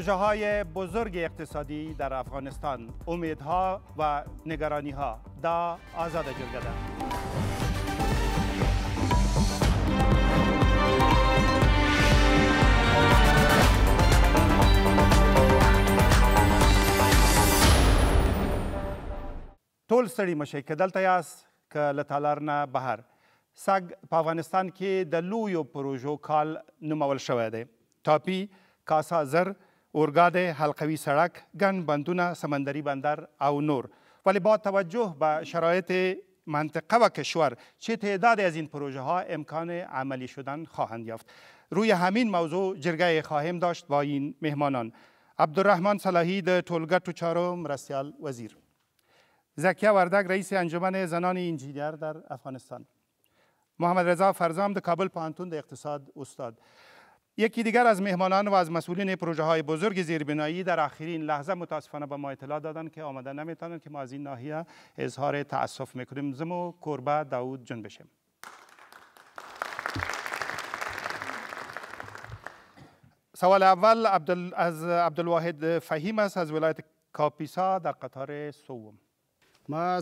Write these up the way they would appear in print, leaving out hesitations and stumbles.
پروژه های بزرگ اقتصادی در افغانستان، امیدها و نگرانی ها. دا آزاد جرگه ده. ټول ستړي مشئ که دلته یاست که له تالار نه بهر. سږ په افغانستان کې د لویو پروژو کال نومول شوی دی. ټاپي، کاسا زر، اورګاډی، حلقوي سړک، ګڼ بندونه، سمندري بندر او نور. ولی با توجه به شرایط منطقه و کشور چه تعدادی از این پروژه ها امکان عملی شدن خواهند یافت. روی همین موضوع جرگه خواهیم داشت با این مهمانان: عبدالرحمن صلاحی د ټولګټو چارو مرستیال وزیر، زکیه وردگ رئیس انجمن زنان انجینیر در افغانستان، محمد رضا فرزام د کابل پوهنتون د اقتصاد استاد. یکی دیگر از مهمانان و از مسئولین پروژه های بزرگ زیربنایی در آخرین لحظه متاسفانه به ما اطلاع دادند که آمده نمیتونند که ما از این ناحیه اظهار تأسف میکنیم. زمو کوربه داود جنبشم. سوال اول از عبدالواحد فهیم است از ولایت کاپیسا در قطار سوم. ما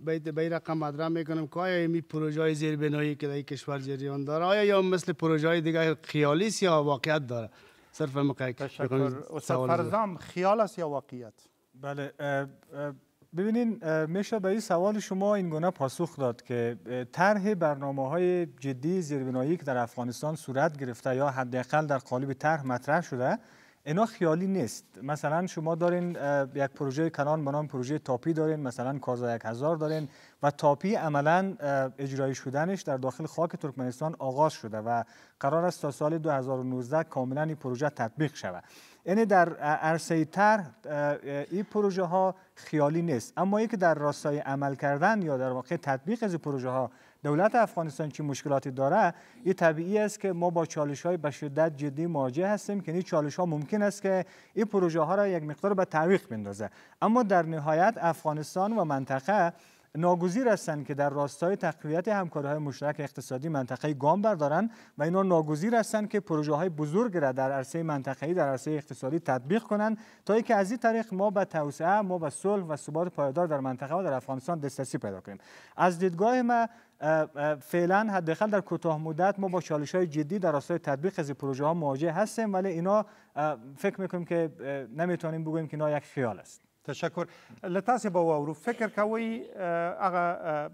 به این رقم مطرح میکنم که آیا این پروژه های زیربنایی که در این کشور جریان داره آیا یا مثل پروژه های دیگه خیالی است یا واقعیت داره؟ صرف تشکر. استاد فرزام، خیال است یا واقعیت؟ بله، ببینین میشه به این سوال شما این گونه پاسخ داد که طرح برنامه‌های جدی زیربنایی که در افغانستان صورت گرفته یا حداقل در قالب طرح مطرح شده اینا خیالی نیست. مثلا شما دارین یک پروژه کنان به نام پروژه تاپی دارین، مثلا کازا 1000 دارین و تاپی عملا اجرایی شدنش در داخل خاک ترکمنستان آغاز شده و قرار است تا سال 2019 کاملا این پروژه تطبیق شود. یعنی در عرصه طرح این پروژه ها خیالی نیست، اما که در راستای عمل کردن یا در واقع تطبیق از پروژه ها دولت افغانستان چه مشکلاتی داره، این طبیعی است که ما با چالش های به شدت جدی مواجه هستیم که این چالش ها ممکن است که این پروژه ها را یک مقدار به تعویق بندازه. اما در نهایت افغانستان و منطقه ناگزیر هستند که در راستای تقویت همکاری‌های مشترک اقتصادی منطقه‌ای گام بردارند و اینا ناگزیر هستند که پروژه‌های بزرگ را در عرصه منطقه‌ای در عرصه اقتصادی تطبیق کنند تا اینکه از این طریق ما به توسعه، ما به صلح و ثبات پایدار در منطقه و در افغانستان دسترسی پیدا کنیم. از دیدگاه ما فعلا حداقل در کوتاه مدت ما با چالش‌های جدی در راستای تطبیق از پروژه‌ها مواجه هستیم، ولی اینا فکر می‌کنیم که نمی‌تونیم بگوییم که اینا یک خیال است. تشکر. لتاسې به واورو فکر کوئ هغه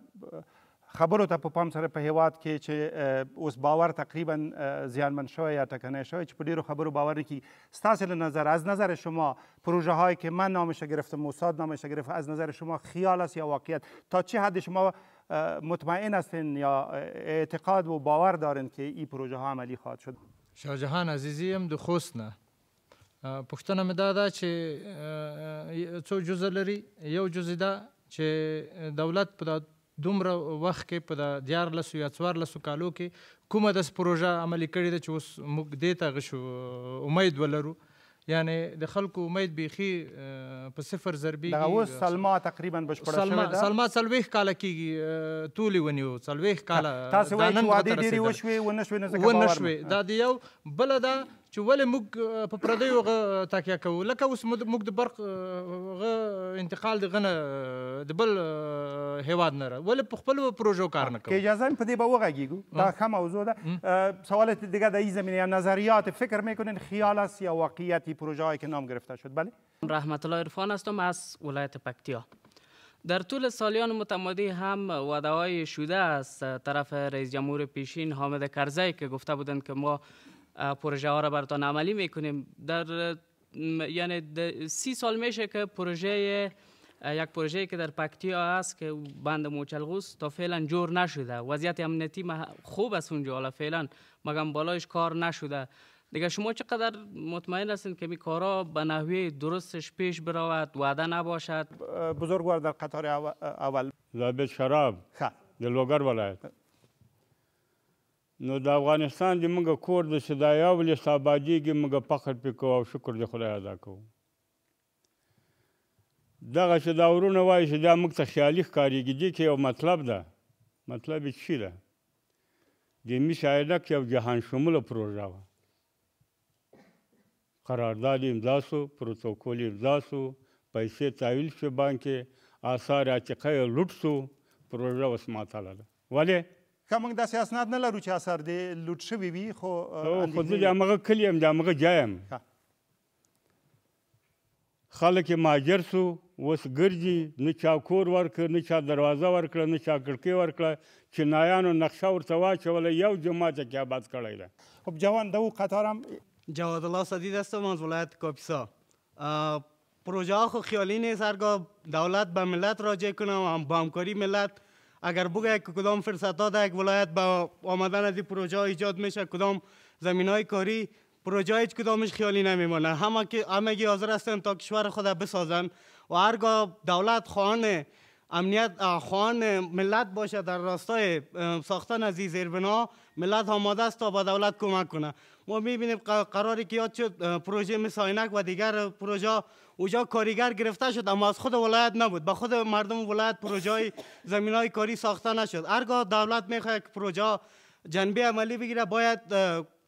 خبرو ته په پام سره په هیواد کې چې اوس باور تقریبا زیانمن شوی یا ټکنی شوی چې په ډیرو خبرو باور نکړي. ستاسې له نظر، از نظر شما، پروژه هایی که من نامش گرفتم، استاد نامش گرفت، از نظر شما خیال است یا واقعیت؟ تا چه حد شما مطمئن هستین یا اعتقاد و باور دارین که این پروژه ها عملی خواهد شد؟ شاه جهان عزیزی هم د خوست نه پوښتنه مې دا ده چې څو جزء لري. یو جزء ده چې دولت په دومره وخت کې په 14 یا 14 کالو کې کومه داسې پروژه عملي کړې ده چې اوس موږ دې ته غشو امید ولرو، یعنی د خلکو امید بیخي په صفر ضربي. دغه اوس سلما تقریبا بشپړه شوې ده. سلما 40 کاله کېږي تولې ونیو، 40 کاله. تاسې وایئ چې وعدې ډېرې وشوې ونه شوې، نو ځکه باور ونشوې. دا د یو بله ده چې ولې موږ په پردیو هغه تکیه کوو. لکه اوس موږ د برق هغه انتقال دغه نه د بل هیواد نه ولې په خپلو پروژو کار نه کوو. که اجازه په دې به وغږیږو، دا ښه موضوع ده. سوال دیگه در این زمینه یا نظریات فکر میکنین خیال است یا واقعیتی پروژه هایی که نام گرفته شد؟ بله. رحمت الله عرفان هستم از ولایت پکتیا. در طول سالیان متمادی هم وعده های شده از طرف رئیس جمهور پیشین حامد کرزی که گفته بودند که ما پروژه ها را براتون عملی میکنیم. در یعنی 30 سال میشه که یک پروژه که در پکتیا هست که بند موچلغوس تا فعلا جور نشده. وضعیت امنیتی خوب است اونجا، حالا فعلا مگم بالایش کار نشده. دیگه شما چقدر مطمئن هستین که این کارا به نحوه درستش پیش برود، وعده نباشد؟ بزرگوار در قطار اول ضابط شراب د لوګر ولایت. نو د افغانستان د موږ کور د صدایا ولې سابادیږي، موږ فخر پې کوو او شکر د خدای ادا کوو. دغه چې دا ورونه وایي چې دا موږ ته خیالي ښکارېږي، دې کې یو مطلب ده. مطلب یې څه ده؟ د مس عینک یو جهان شموله پروژه وه، قرارداد امضا شو، پروتوکول امضا شو، پیسې تحویل شو بانک کې، آثار عتیقه یې لوټ شو، پروژه اوس معطله ده. ولې؟ که موږ داسې اسناد نه لرو چې اثر دې لوټ شوي وي خو خو زه د همغه کلي یم، د همغه ځای یم. خلک یې مهاجر سو، اوس ګرځي، نه چا کور ورکړه، نه چا دروازه ورکړه، نه چا کړکۍ ورکړه. چینایانو نقشه ورته واچوله، یو جماعت یې آباد کړی ده. خب جوان دو قطارم جواد الله صدید هستم از ولایت کاپیسا. پروژه ها خود خیالی نیست، هرگاه دولت به ملت راجع کنم با همکاری ملت اگر بگه که کدام فرصت ها در یک ولایت با آمدن از این پروژه ها ایجاد میشه، کدام زمین های کاری، پروژه هیچ کدامش خیالی نمیمونه. همگی حاضر هستن تا کشور خود بسازن و هرگاه دولت خواهان امنیت خواهان ملت باشه در راستای ساختن از این زیربنا، ملت آماده است تا با دولت کمک کنه. ما میبینیم قراری که یاد شد پروژه مثل عینک و دیگر پروژه اوجا کارگر گرفته شد، اما از خود ولایت نبود، با خود مردم ولایت پروژه های زمین های کاری ساخته نشد. هرگاه دولت میخواد که پروژه جنبه عملی بگیره، باید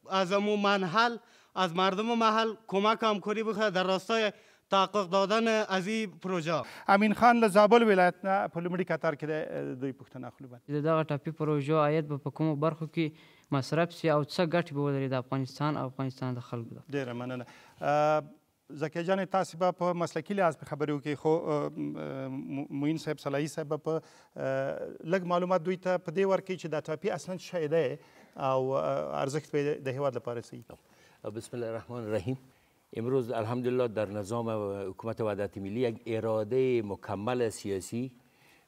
از امون محل از مردم محل کمک همکاری بکنه در راستای تحقق دادن از این پروژه. امین خان له زابل ولایت نه په لومړي کتار کې دوی پوښتنه اخلو. د دغه ټاپي پروژو عاید به په کومو برخو کې مصرف سي او څه ګټې به ولري د افغانستان او افغانستان د خلکو ده؟ ډېره مننه. زکیه جانې تاسې به په مسلکي لحاظ په خبرې وکړئ، خو معین صاحب صلاحي صاحب به په لږ معلومات دوی ته په دې ورکړي چې دا ټاپي اصلا څه شی دی او ارزښت به د هېواد لپاره څه. بسم الله الرحمن الرحیم. امروز الحمدلله در نظام حکومت وحدت ملی یک اراده مکمل سیاسی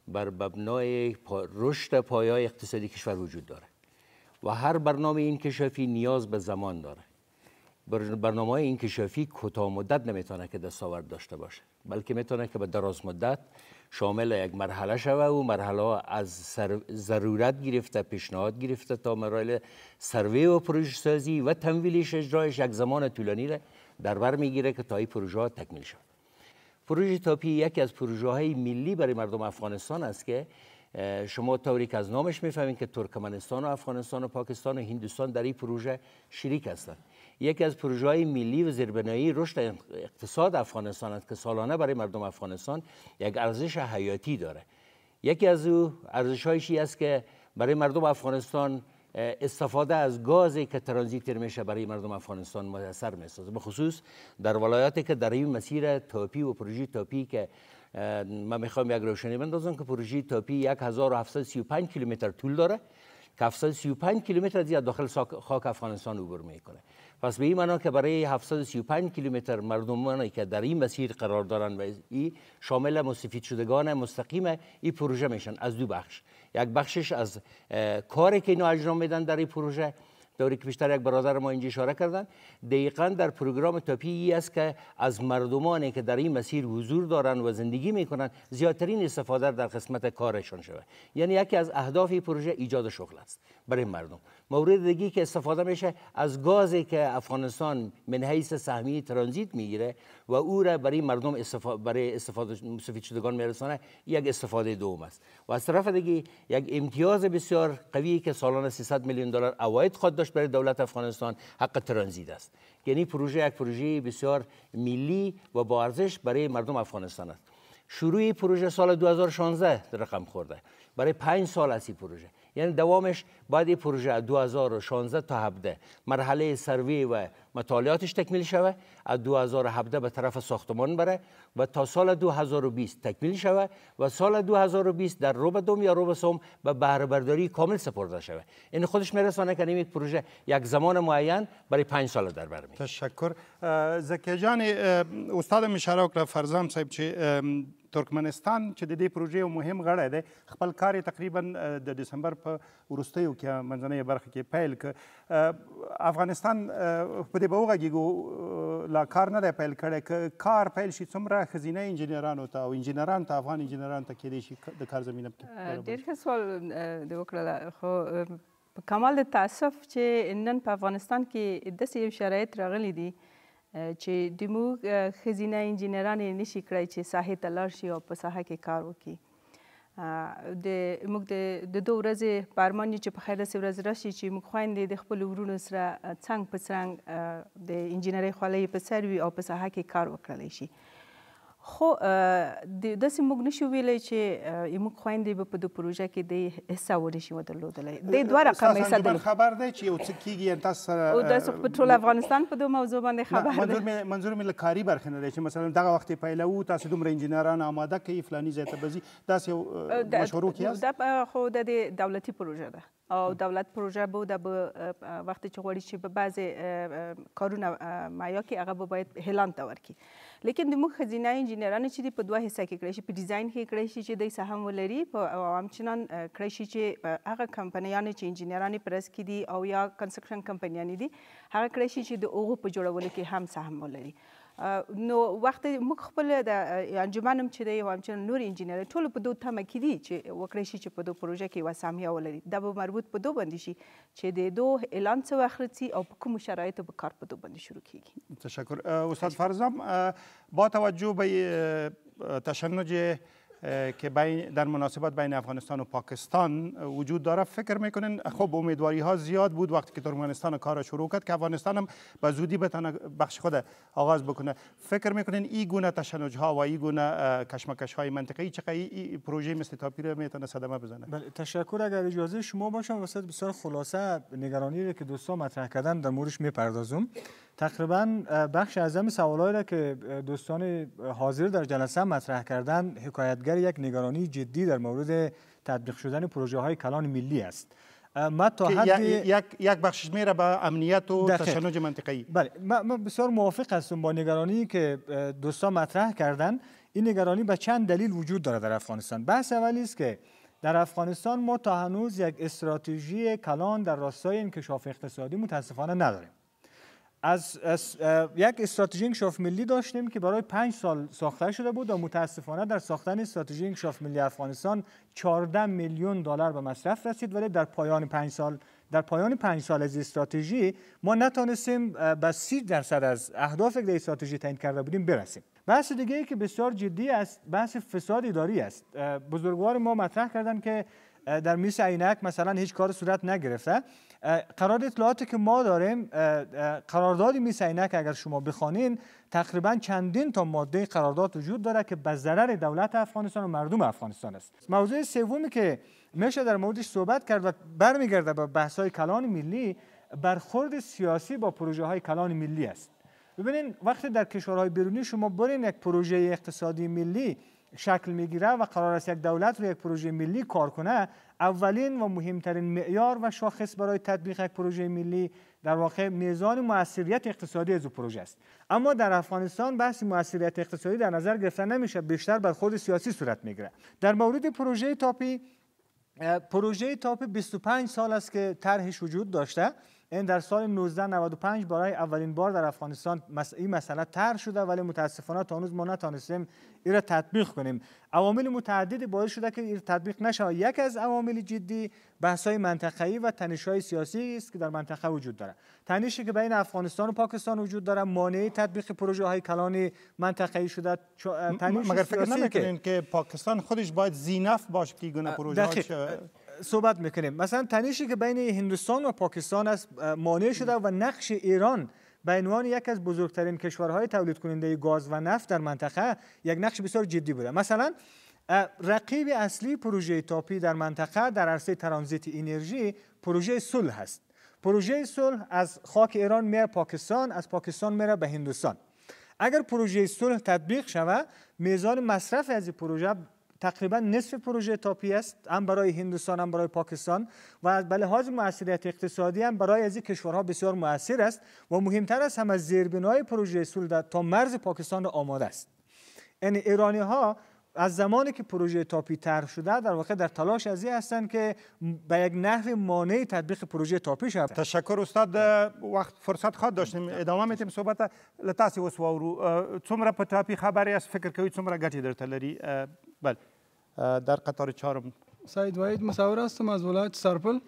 بر مبنای رشد پایه‌های اقتصادی کشور وجود داره و هر برنامه انکشافی نیاز به زمان داره. برنامه انکشافی کوتاه مدت نمیتونه که دستاورد داشته باشه، بلکه میتونه که به دراز مدت شامل یک مرحله شوه و مرحله از ضرورت گرفته، پیشنهاد گرفته تا مراحل سروی و پروژه سازی و تمویلش اجرایش یک زمان طولانی را در بر میگیره که تا این پروژه ها تکمیل شد. پروژه تاپی یکی از پروژه های ملی برای مردم افغانستان است که شما طوری که از نامش میفهمید که ترکمنستان و افغانستان و پاکستان و هندوستان در این پروژه شریک هستند. یکی از پروژه های ملی و زیربنایی رشد اقتصاد افغانستان است که سالانه برای مردم افغانستان یک ارزش حیاتی داره. یکی از او ارزش‌هایش است که برای مردم افغانستان استفاده از گازی که ترانزیت میشه برای مردم افغانستان میسر میسازه، به خصوص در ولایاتی که در این مسیر تاپی و پروژه تاپی که من میخوام یک روشنی بندازم که پروژه تاپی 1735 کیلومتر طول داره که 735 کیلومتر از داخل خاک افغانستان عبور میکنه. پس به این معنا که برای 735 کیلومتر مردمانی که در این مسیر قرار دارن و این شامل مستفید شدگان مستقیم این پروژه میشن از دو بخش. یک بخشش از کاری که اینا انجام میدن در این پروژه، دوری که بیشتر یک برادر ما اینجا اشاره کردن، دقیقاً در پروگرام تاپی است که از مردمانی که در این مسیر حضور دارن و زندگی میکنن زیادترین استفاده در قسمت کارشان شده. یعنی یکی از اهداف این پروژه ایجاد شغل است برای مردم. مورد دیگه که استفاده میشه از گازی که افغانستان من حیث سهمی ترانزیت میگیره و او را برای مردم برای استفاده مستفید شدگان میرسانه، یک استفاده دوم است. و از طرف دیگه یک امتیاز بسیار قوی که سالانه 300 میلیون دلار عواید خود داشت برای دولت افغانستان حق ترانزیت است. یعنی پروژه یک پروژه بسیار ملی و با ارزش برای مردم افغانستان است. شروع پروژه سال 2016 رقم خورده، برای 5 سال است این پروژه. یعنی دوامش بعد این پروژه 2016 تا 17 مرحله سروی و مطالعاتش تکمیل شوه، از 2017 به طرف ساختمان بره و تا سال 2020 تکمیل شوه و سال 2020 در ربع دوم یا ربع سوم به بهره برداری کامل سپرده شوه. این خودش میرسانه که این پروژه یک زمان معین برای 5 سال در بر میاد. تشکر. زکیه جان، استاد اشاره وکړه فرزام صاحب چې ترکمنستان چې د دې پروژې یو مهم غړی دی، خپل کار یې تقریبا د دسمبر په وروستیو کې منځنۍ برخه کې پیل کړ. افغانستان په دې به وغږېږو لا کار نه دی پیل کړی، که کار پیل شي څومره ښځینه انجینرانو ته او انجینرانو ته افغان انجینرانو ته کیدای شي د کار زمینه پکې؟ ډېر ښه سوال دې وکړله، خو په کمال د تاسف چې نن په افغانستان کې داسې یو شرایط راغلی دي چې زموږ ښځینه انجینران یې نشي کړی چې ساحې ته لاړ شي او په ساحه کې کار وکړي. موږ د 2 ورځې په ارمان چې په خیر داسې ورځ راشي چې موږ خویندې د خپلو ورونو سره څنګ په څنګ د انجینرۍ خولۍ په سر وي او په ساحه کې کار وکړلی شي. خو داسې موږ نشو ویلی چې موږ خویندې به په دې پروژه کې د حصه ونشي ودرلودلی. د دوه رقم حصه درلود. خبر دی چې یو څه کیږي تاسو سره او داسې په ټول افغانستان په دې موضوع باندې خبر دی. منظور مې له کاري برخې نه دی چې مثلا دغه وخت یې پیلوو تاسو دومره انجینران آماده کوي فلاني ځای ته به ځي داسې یو مشورو کې یاست؟ دا خو د دولتي پروژه ده او دولت پروژه بود به وقتی چې غواړي چې به بعضې کارونه معیا کې هغه به باید اعلان ته ورکړي. لیکن د موږ ښځینه انجینرانو چې دي په 2 حصه کې کړی شي، په ډیزاین کې کړی شي چې دی سهم ولري او همچنان کړی شي چې هغه کمپنیانې چې انجینرانې په رس کې دي او یا کنسټرکشن کمپنیانې دي هغه کړی شي چې د هغو په جوړولو کې هم سهم ولري. نو وخت موږ خپل د انجمن هم چې دی او همچنان نور انجینر ټول په 2 تمه کې دي چې وکړی شي چې په 2 پروژه کې یوه سهمیه ولري. دا به مربوط په 2 باندې شي چې د 2 اعلان څه وخت راځي او په کومو شرایطو به کار په 2 باندې شروع کیږي. تشکر. استاد فرزام، با توجه به تشنج که در مناسبت بین افغانستان و پاکستان وجود داره، فکر میکنین خب امیدواری ها زیاد بود وقتی که ترکمنستان کار شروع کرد که افغانستان هم به زودی بتونه بخش خود آغاز بکنه. فکر میکنین این گونه تشنج ها و این گونه کشمکش های منطقه‌ای چقدر پروژه مثل تاپی رو میتونه صدمه بزنه؟ بله، تشکر. اگر اجازه شما باشم وسط بسیار خلاصه نگرانی رو که دوستان مطرح کردن در موردش میپردازم. تقریبا بخش اعظم سوالایی را که دوستان حاضر در جلسه مطرح کردن حکایتگر یک نگرانی جدی در مورد تطبیق شدن پروژه های کلان ملی است. ما تا حد یک بخشش میره به امنیت و تشنج منطقه‌ای. بله، من بسیار موافق هستم با نگرانی که دوستان مطرح کردن. این نگرانی به چند دلیل وجود داره در افغانستان. بحث اولی است که در افغانستان ما تا هنوز یک استراتژی کلان در راستای انکشاف اقتصادی متاسفانه نداریم. از یک استراتژی انکشاف ملی داشتیم که برای 5 سال ساخته شده بود و متاسفانه در ساختن استراتژی انکشاف ملی افغانستان 14 میلیون دلار به مصرف رسید، ولی در پایان 5 سال از استراتژی ما نتونستیم به 30% از اهدافی که در استراتژی تعیین کرده بودیم برسیم. بحث دیگه ای که بسیار جدی است بحث فساد اداری است. بزرگوار ما مطرح کردن که در میس عینک مثلا هیچ کار صورت نگرفته. قرار اطلاعاتی که ما داریم، قرارداد میس عینک اگر شما بخوانین تقریبا چندین تا ماده قرارداد وجود داره که به ضرر دولت افغانستان و مردم افغانستان است. موضوع سومی که میشه در موردش صحبت کرد و برمیگرده به بحث‌های کلان ملی، برخورد سیاسی با پروژه‌های کلان ملی است. ببینید وقتی در کشورهای بیرونی شما برین یک پروژه اقتصادی ملی شکل میگیره و قرار است یک دولت رو یک پروژه ملی کار کنه، اولین و مهمترین معیار و شاخص برای تطبیق یک پروژه ملی در واقع میزان موثریت اقتصادی از پروژه است. اما در افغانستان بحث موثریت اقتصادی در نظر گرفته نمیشه، بیشتر برخورد سیاسی صورت میگیره. در مورد پروژه تاپی 25 سال است که طرحش وجود داشته. این در سال 1995 برای اولین بار در افغانستان این مسئله طرح شده، ولی متاسفانه تا هنوز ما نتونستیم این را تطبیق کنیم. عوامل متعددی باعث شده که این تطبیق نشه. یک از عوامل جدی بحث‌های منطقه‌ای و تنش‌های سیاسی است که در منطقه وجود داره. تنشی که بین افغانستان و پاکستان وجود داره مانع تطبیق پروژه‌های کلان منطقه‌ای شده. مگر فکر نمی‌کنین که پاکستان خودش باید ذی‌نفع باشه که این پروژه‌هاش صحبت میکنیم؟ مثلا تنشی که بین هندوستان و پاکستان است مانع شده و نقش ایران به عنوان یک از بزرگترین کشورهای تولید کننده گاز و نفت در منطقه یک نقش بسیار جدی بوده. مثلا رقیب اصلی پروژه تاپی در منطقه در عرصه ترانزیت انرژی پروژه صلح است. پروژه صلح از خاک ایران میره پاکستان، از پاکستان میره به هندوستان. اگر پروژه صلح تطبیق شود، میزان مصرف از این پروژه تقریبا نصف پروژه تاپی است، هم برای هندوستان هم برای پاکستان، و به لحاظ موثریت اقتصادی هم برای از این کشورها بسیار مؤثر است و مهمتر است هم از زیربنای پروژه صلح تا مرز پاکستان آماده است. یعنی ایرانی ها از زمانی که پروژه تاپی طرح شده در واقع در تلاش از این هستند که به یک نحو مانع تطبیق پروژه تاپی شود. تشکر استاد. وقت فرصت خواهد داشتیم ادامه میتیم صحبت لتاسی وسوارو څومره په تاپی خبري است، فکر کوي څومره ګټې درته لري؟ بله در قطار چهارم سعید وحید مصور هستم از ولایت سرپل.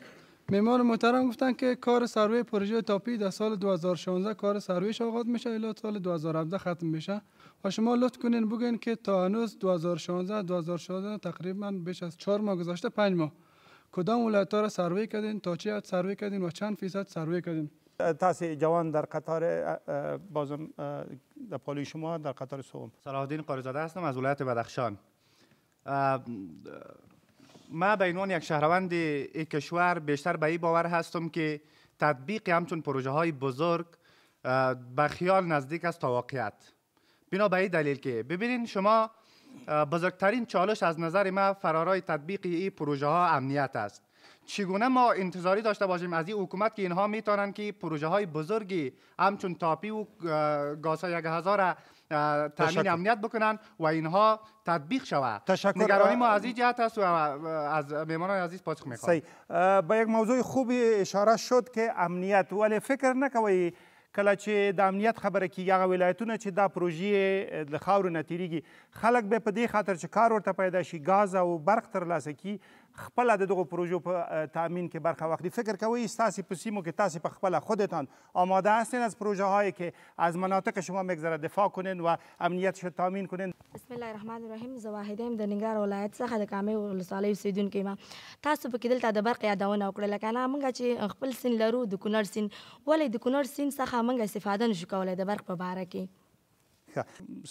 معمار محترم گفتن که کار سروی پروژه تاپی در سال 2016 کار سرویش آغاز میشه الی سال 2017 ختم میشه و شما لطف کنین بگین که تا هنوز 2016 تقریبا بیش از 4 ماه گذشته 5 ماه کدام ولایت‌ها را سروی کردین، تا چه حد سروی کردین و چند فیصد سروی کردین؟ تاسو جوان در قطار بازم در پالوی شما در قطار سوم. صلاح الدین قاریزاده هستم از ولایت بدخشان. ما به عنوان یک شهروند این کشور بیشتر به این باور هستم که تطبیق همچون پروژه های بزرگ به خیال نزدیک است تا واقعیت. بنا به این دلیل که ببینین شما بزرگترین چالش از نظر ما فرارای تطبیق این پروژه ها امنیت است. چگونه ما انتظاری داشته باشیم از این حکومت که اینها میتونن که پروژه های بزرگی همچون تاپی و گازهای 1000 تامین امنیت بکنن و اینها تطبیق شود. نگرانی ما از این جهت است و از میهمانان عزیز پاسخ میخوام. با یک موضوع خوبی اشاره شد که امنیت، ولی فکر نکوي کله چې د امنیت خبره کیږي هغه ولایتونه چې دا پروژې د خاورو نه تیریږي خلک به په دې خاطر چې کار ورته پیدا شي ګاز او برق ترلاسه کړي خپله د دغو پروژو په تامین کې برخه واخلي. فکر کوئ ستاسې په سیمو کې تاسې په خپله خودتان آماده هستین از پروژه هایی که از مناطق شما میگذره دفاع کنین و امنیتش تامین کنین؟ بسم الله الرحمن الرحیم. زه واحده یم د ننګرهار ولایت څخه د کامې ولسوالۍ اوسېدونکی یم. تاسو پکې دلته د برق یادونه وکړه لکه نه موږ چې خپل سیند لرو د کونړ سیند، ولې د کونړ سیند څخه موږ استفاده نشو کولی د برق په باره کې؟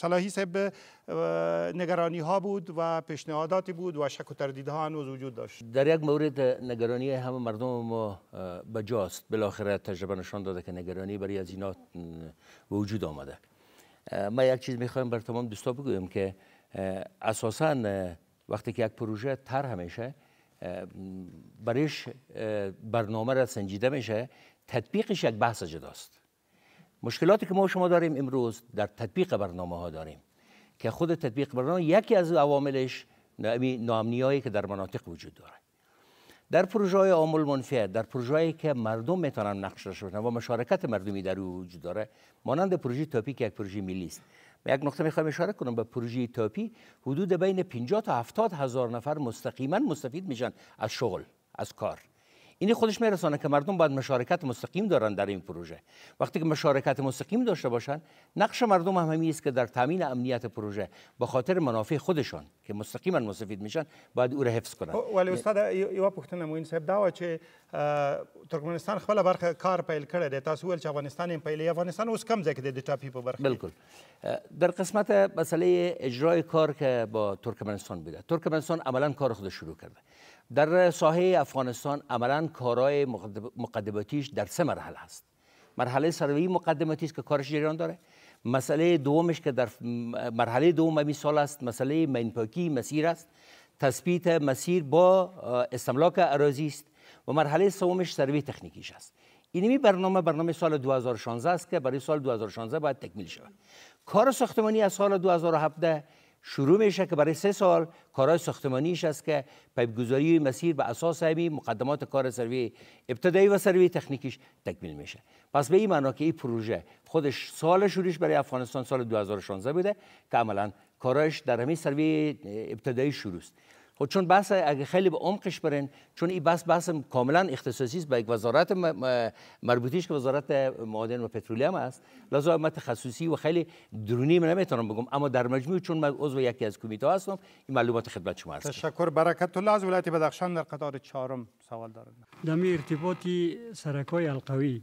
صلاحی صاحب نگرانی ها بود و پیشنهاداتی بود و شک و تردیدها هنوز وجود داشت. در یک مورد نگرانی همه مردم ما بجاست. بالاخره تجربه نشان داده که نگرانی برای از اینا وجود آمده. ما یک چیز میخوایم بر تمام دوستا بگویم که اساسا وقتی که یک پروژه طرح میشه برایش برنامه را سنجیده میشه، تطبیقش یک بحث جداست. مشکلاتی که ما شما داریم امروز در تطبیق برنامه ها داریم که خود تطبیق برنامه یکی از عواملش ناامنیایی که در مناطق وجود داره. در پروژه های عامل منفعت، در پروژه هایی که مردم میتونن نقش داشته باشن و مشارکت مردمی در او وجود داره، مانند پروژه تاپی که یک پروژه ملی است. یک نکته میخوام اشاره کنم به پروژه تاپی، حدود بین 50 تا 70 هزار نفر مستقیما مستفید میشن از شغل، از کار. این خودش میرسانه که مردم باید مشارکت مستقیم دارن در این پروژه. وقتی که مشارکت مستقیم داشته باشن، نقش مردم هم همین است که در تامین امنیت پروژه به خاطر منافع خودشان که مستقیما مستفید میشن باید او را حفظ کنن. ولی استاد یو پوښتنه موین صاحب دا و چې ترکمنستان خپل برخه کار پیل کړی دی، تاسو ول چې افغانستان یې پیلې، افغانستان اوس کم ځای کې د ټاپي په برخه؟ بالکل. در قسمت مسئله اجرای کار که با ترکمنستان بوده، ترکمنستان عملا کار خودش شروع کرده. در ساحه افغانستان عملا کارهای مقدماتیش در 3 مرحله است. مرحله سروی مقدماتی است که کارش جریان داره. مسئله دومش که در مرحله دوم همین سال است، مسئله مینپاکی مسیر است، تثبیت مسیر با استملاک اراضی است و مرحله سومش سروی تکنیکیش است. اینمی برنامه سال 2016 است که برای سال 2016 باید تکمیل شود. کار ساختمانی از سال 2017 شروع میشه که برای 3 سال کارهای ساختمانیش است که پیپگذاری مسیر به اساس همین مقدمات کار سروی ابتدایی و سروی تکنیکیش تکمیل میشه. پس به این معنا که این پروژه خودش سال شروعش برای افغانستان سال 2016 بوده که عملا کارهاش در همین سروی ابتدایی شروع است. خب چون بحث اگه خیلی به عمقش برن، چون این بحث کاملا اختصاصی است به یک وزارت مربوطیش که وزارت معادن و پترولیوم است، لازم من تخصصی و خیلی درونی من نمیتونم بگم، اما در مجموع چون من عضو یکی از کمیته هستم این معلومات خدمت شما عرض. تشکر. برکت الله از ولایت بدخشان در قطار 4 سوال دارم. در ارتباطی سرک‌های القوی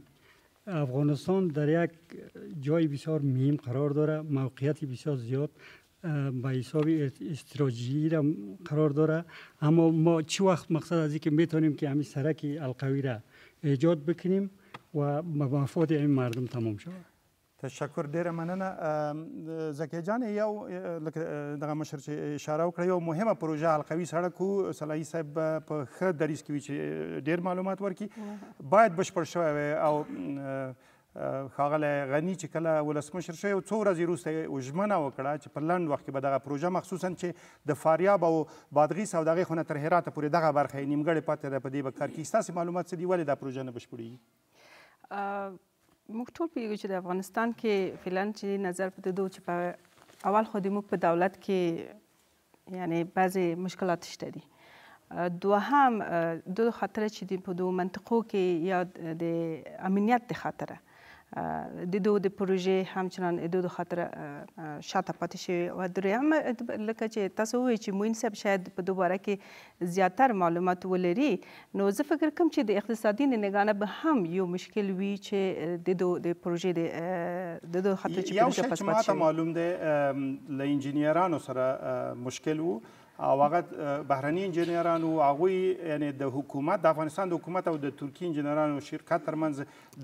افغانستان در یک جای بسیار مهم قرار داره، موقعیت بسیار زیاد به حساب استراتژی را قرار داره، اما ما چه وقت مقصد از اینکه میتونیم که همین سرک القوی را ایجاد بکنیم و به مفاد این مردم تمام شود. تشکر. ډیره مننه. زکی جان یو دغه مشر چې اشاره وکړه یو مهمه پروژه القوي سړک و، صلاحي صاحب په ښه دریځ کې وي چې ډیر معلومات ورکړي، باید بشپړ شوی وي او ښاغلی غني چې کله ولسمشر شوی و څو ورځې وروسته ژمنه وکړه چې په لنډ وخت کې به دغه پروژه مخصوصا چې د فاریاب او بادغیس او دغې خو نه تر هراته پورې دغه برخه یې نیمګړې پاتې ده، په دې به کار کېږي. ستاسې معلومات څه دي، ولې دا پروژه نه بشپړېږي؟ موږ ټول پوهېږو چې د افغانستان کې فعلا چې نظر په دې چې په اول خو د موږ په دولت کې یعنی بعضې مشکلات شته دي دوهم دو خاطر چې په دوه منطقو کې یا د امنیت د خاطره د د پروژې همچنان د خاطر شاته پاتې شوی او دریم لکه چې تاسو وایي چې موین صاحب شاید په دوباره کې زیاتر معلومات ولري نو زه فکر کوم چې د اقتصادي نگاه به هم یو مشکل وي چې د پروژې د خاطر چې یو شی چې ماته معلوم دی له انجینیرانو سره مشکل وو او هغه بهرني انجینران او هغوی یعنی د حکومت د افغانستان د حکومت او د ترکیې انجینرانو شرکت ترمنځ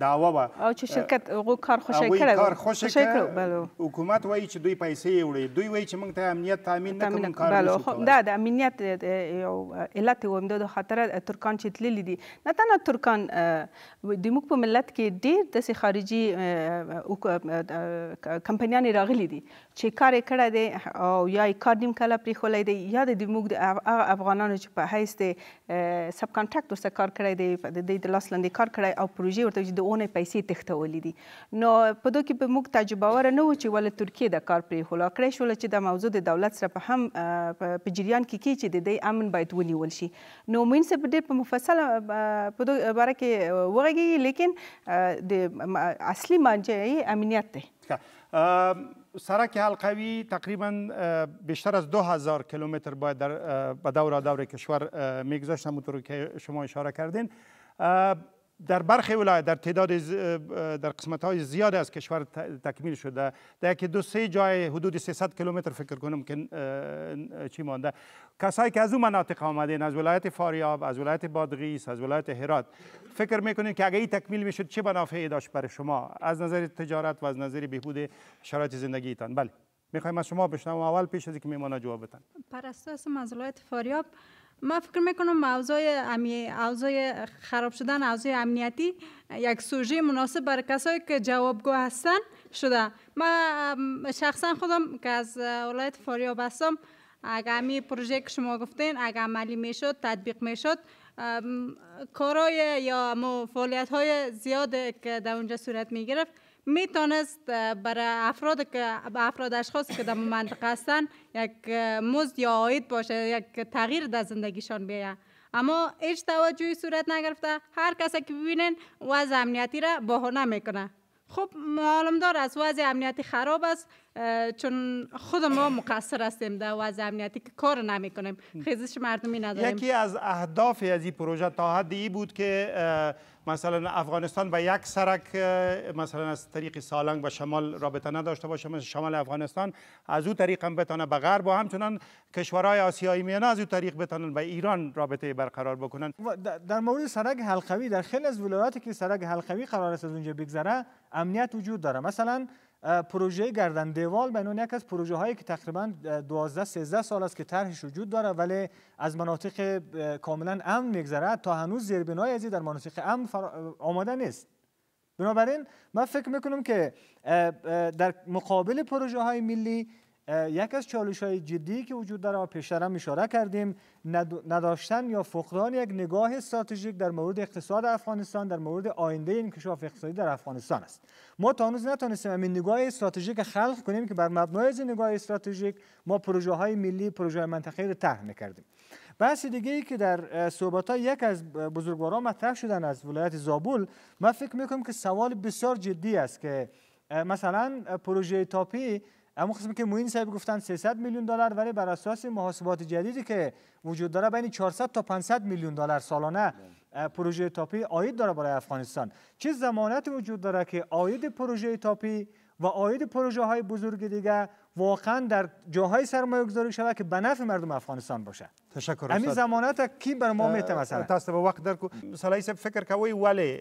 دعوا وه او چې شرکت هغو کار خوشی کړی حکومت وایي چې دوی پیسې وړي دوی وایي چې موږ ته امنیت تامین نه کوم کار نشو کولی دا د امنیت یو علت و د خاطره ترکان چې تللي دي نه تنها ترکان د موږ په ملت کې ډېر داسې خارجي کمپنیانې راغلي دي چې کار یې کړی دی او یا یې کار نیم کاله پرېښولی دی یا د موږ د افغانانو چې په حیث د سب کانټراکټ ورسره کار کړی دی د لاس لاندې کار کړی او پروژې ورته چې د اونۍ پیسې تښتولې دي نو په دوی کې به موږ تجربهواره نه وو چې ولې ترکیې د کار پرېښوله کړی شوله چې د موضوع د دولت سره په هم په جریان کې چې د دې امن باید ونیول شي نو موین صاحب ډېر په مفصله په دوی باره کې وغږېږي لیکن د اصلي مانجه امنیت دی سرک حلقوی تقریبا بیشتر از 2000 کیلومتر باید به دور کشور میگذاشت همونطور که شما اشاره کردین در برخی ولایت در تعداد در قسمت‌های زیاد از کشور تکمیل شده در یکی دو سه جای حدود 300 کیلومتر فکر کنم که چی مانده کسایی که از اون مناطق آمدین از ولایت فاریاب از ولایت بادغیس از ولایت هرات فکر میکنین که اگه این تکمیل میشد چه منافعی داشت برای شما از نظر تجارت و از نظر بهبود شرایط زندگیتان بله میخوایم از شما بشنویم اول پیش از اینکه میمونه جواب بدن پرستو از ولایت فاریاب ما فکر میکنم اوضاع خراب شدن اوضاع امنیتی یک سوژه مناسب برای کسایی که جوابگو هستن شده. ما شخصا خودم که از ولایت فاریاب هستم اگر همی پروژه که شما گفتین اگر عملی میشد تطبیق میشد کارهای یا فعالیت های زیاد که در اونجا صورت میگرفت میتونست برای افراد اشخاص که در منطقه هستن یک مزد یا عاید باشه یک تغییر در زندگیشان بیاید اما هیچ توجهی صورت نگرفته هر کسی که ببینن وضع امنیتی را بهانه میکنه خب معلوم دار از وضع امنیتی خراب است چون خود ما مقصر هستیم در وضع امنیتی که کار نمی کنیم خیزش مردمی نداریم یکی از اهداف از این پروژه تا حدی بود که مثلا افغانستان به یک سرک مثلا از طریق سالنگ به شمال رابطه نداشته باشه مثل شمال افغانستان از او طریق هم بتونه به غرب و همچنان کشورهای آسیایی میانه از او طریق بتونن به ایران رابطه برقرار بکنن. در مورد سرک حلقوی در خیلی از ولایاتی که سرک حلقوی قرار است از اونجا بگذره امنیت وجود داره. مثلا پروژه گردن دیوال بین یکی از پروژه هایی که تقریبا 12-13 سال است که طرحش وجود داره ولی از مناطق کاملا امن میگذره تا هنوز زیربنای ازی در مناطق امن آماده نیست. بنابراین من فکر میکنم که در مقابل پروژه های ملی یکی از چالش های جدی که وجود داره و پیشتر هم اشاره کردیم نداشتن یا فقدان یک نگاه استراتژیک در مورد اقتصاد افغانستان در مورد آینده انکشاف اقتصادی در افغانستان است. ما تا هنوز نتونستیم همین نگاه استراتژیک خلق کنیم که بر مبنای از نگاه استراتژیک ما پروژه های ملی پروژه منطقه‌ای رو طرح می‌کردیم. بحث دیگه ای که در صحبت‌ها یک از بزرگواران مطرح شدن از ولایت زابل من فکر می‌کنم که سوال بسیار جدی است که مثلا پروژه تاپی اما قسمی که موین صاحب گفتن 300 میلیون دلار ولی بر اساس محاسبات جدیدی که وجود داره بین 400 تا 500 میلیون دلار سالانه پروژه تاپی عاید داره برای افغانستان. چه ضمانتی وجود داره که عاید پروژه تاپی و عاید پروژه های بزرگ دیگه واقعا در جاهای سرمایه گذاری شده که به نفع مردم افغانستان باشه؟ تشکر. همین ضمانت کی بر ما میته مثلا؟ تاسو به وخت درکو صلاحي صاحب فکر کوي ولی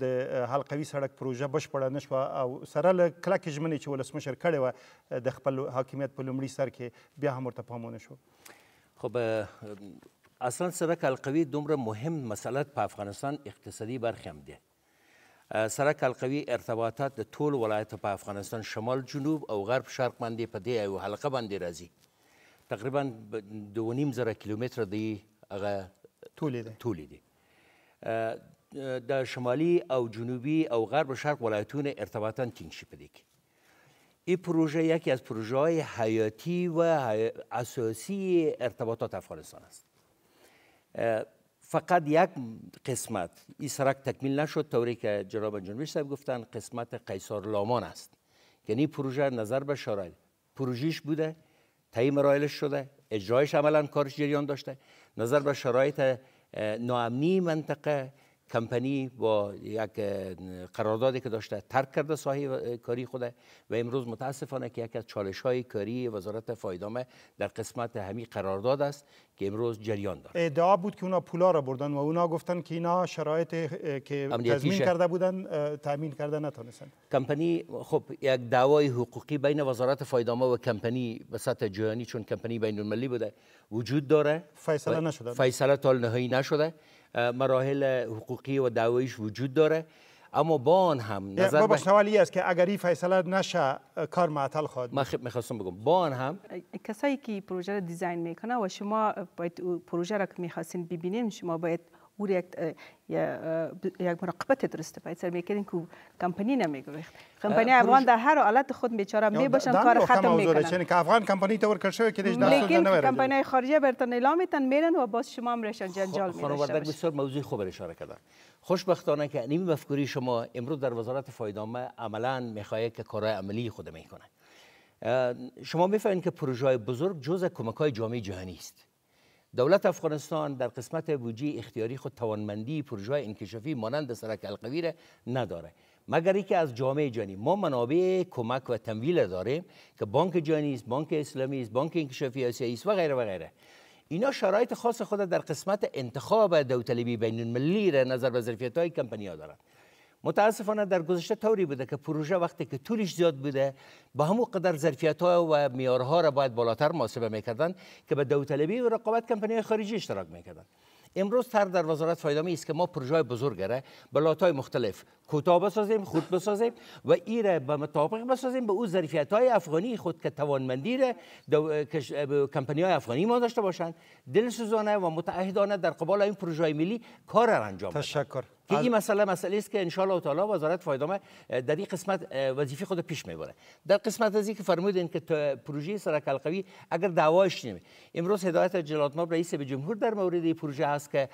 د حلقوي سړک پروژه بشپړه نشو او سره له کلکې ژمنې چې ولسمشر کړې و د خپل حاکمیت په لومړي سر کې بیا هم ورته پام ونه شو. خب اصلا سرک حلقوي دومره مهم مسئله په افغانستان اقتصادي برخه هم ده. سرک حلقوي ارتباطات د ټول ولایتو په افغانستان شمال جنوب او غرب شرق باندې په دې یو حلقه باندې راځي. تقریبا 2.5 کیلومتر دی هغه طول دی. د شمالي او جنوبي او غرب شرق ولایتونه ارتباطات تینګ شي په دې کې. این پروژه یکی از پروژه‌های حیاتی و اساسی ارتباطات افغانستان است. فقط یک قسمت این سرک تکمیل نشد، طوری که جناب جنبش صاحب گفتن قسمت قیصر لامان است. یعنی پروژه نظر به شرایط پروژیش بوده، طی مراحلش شده، اجرایش عملا کارش جریان داشته، نظر به شرایط ناامنی منطقه کمپانی با یک قراردادی که داشته ترک کرده ساحه کاری خوده و امروز متاسفانه که یکی از چالش های کاری وزارت فایدامه در قسمت همین قرارداد است که امروز جریان داره. ادعا بود که اونا پولا را بردن و اونا گفتن که اینا شرایط که تضمین کرده بودن تامین کرده نتونستن. کمپانی خب یک دعوای حقوقی بین وزارت فایدامه و کمپانی به سطح جهانی، چون کمپانی بین المللی بوده، وجود داره. فیصله نشده. فیصله تا نهایی نشده. مراحل حقوقی و دعوایش وجود داره، اما با آن هم نظر به سوالی است که اگر این فیصله نشه کار معطل خواهد. من میخواستم بگم با آن هم کسایی که پروژه را دیزاین میکنه و شما باید پروژه را که میخواستین ببینین، شما باید او یک مراقبت درسته باید سر میکنین که کمپانی نمیگوید. کمپانی افغان در هر حالت خود بیچاره میباشن کار ختم میکنن. که افغان کمپانی تور کرده که دیش لیکن کمپانی خارجی برتن اعلام میتن میرن و باز شما هم رشن جنجال میشه. خانم وردک بسیار موضوع خوب اشاره کردن. خوشبختانه که این مفکوری شما امروز در وزارت فایدامه عملا میخواد که کارهای عملی خود میکنه. شما میفهمید که پروژه بزرگ جزء کمک‌های جامعه جهانی است. دولت افغانستان در قسمت بودجه اختیاری خود توانمندی پروژه انکشافی مانند سرک القوی را نداره، مگر اینکه از جامعه جهانی ما منابع کمک و تمویل داریم که بانک جهانی است، بانک اسلامی است، بانک انکشافی آسیایی است و غیره و غیره. اینا شرایط خاص خود در قسمت انتخاب داوطلبی بین المللی را نظر به ظرفیت‌های کمپانی‌ها دارند. متاسفانه در گذشته طوری بوده که پروژه وقتی که طولش زیاد بوده با همون قدر ظرفیت‌ها و معیارها را باید بالاتر محاسبه می‌کردن که به داوطلبی و رقابت کمپانی‌های خارجی اشتراک می‌کردن. امروز تر در وزارت فایدامه است که ما پروژه بزرگ را به لات‌های مختلف کوتاه بسازیم، خود بسازیم و این را به مطابق بسازیم به اون ظرفیت‌های افغانی خود که توانمندی را کمپانی‌های افغانی ما داشته باشند، دلسوزانه و متعهدانه در قبال این پروژه ملی کار را انجام بدن. تشکر. که این مسئله است که ان شاء الله تعالی وزارت فایدامه در این قسمت وظیفه خود پیش میبره. در قسمت از اینکه فرمودین که پروژه سرک القوی اگر دعواش نمی، امروز هدایت جلالتمآب رئیس جمهور در مورد این پروژه هست که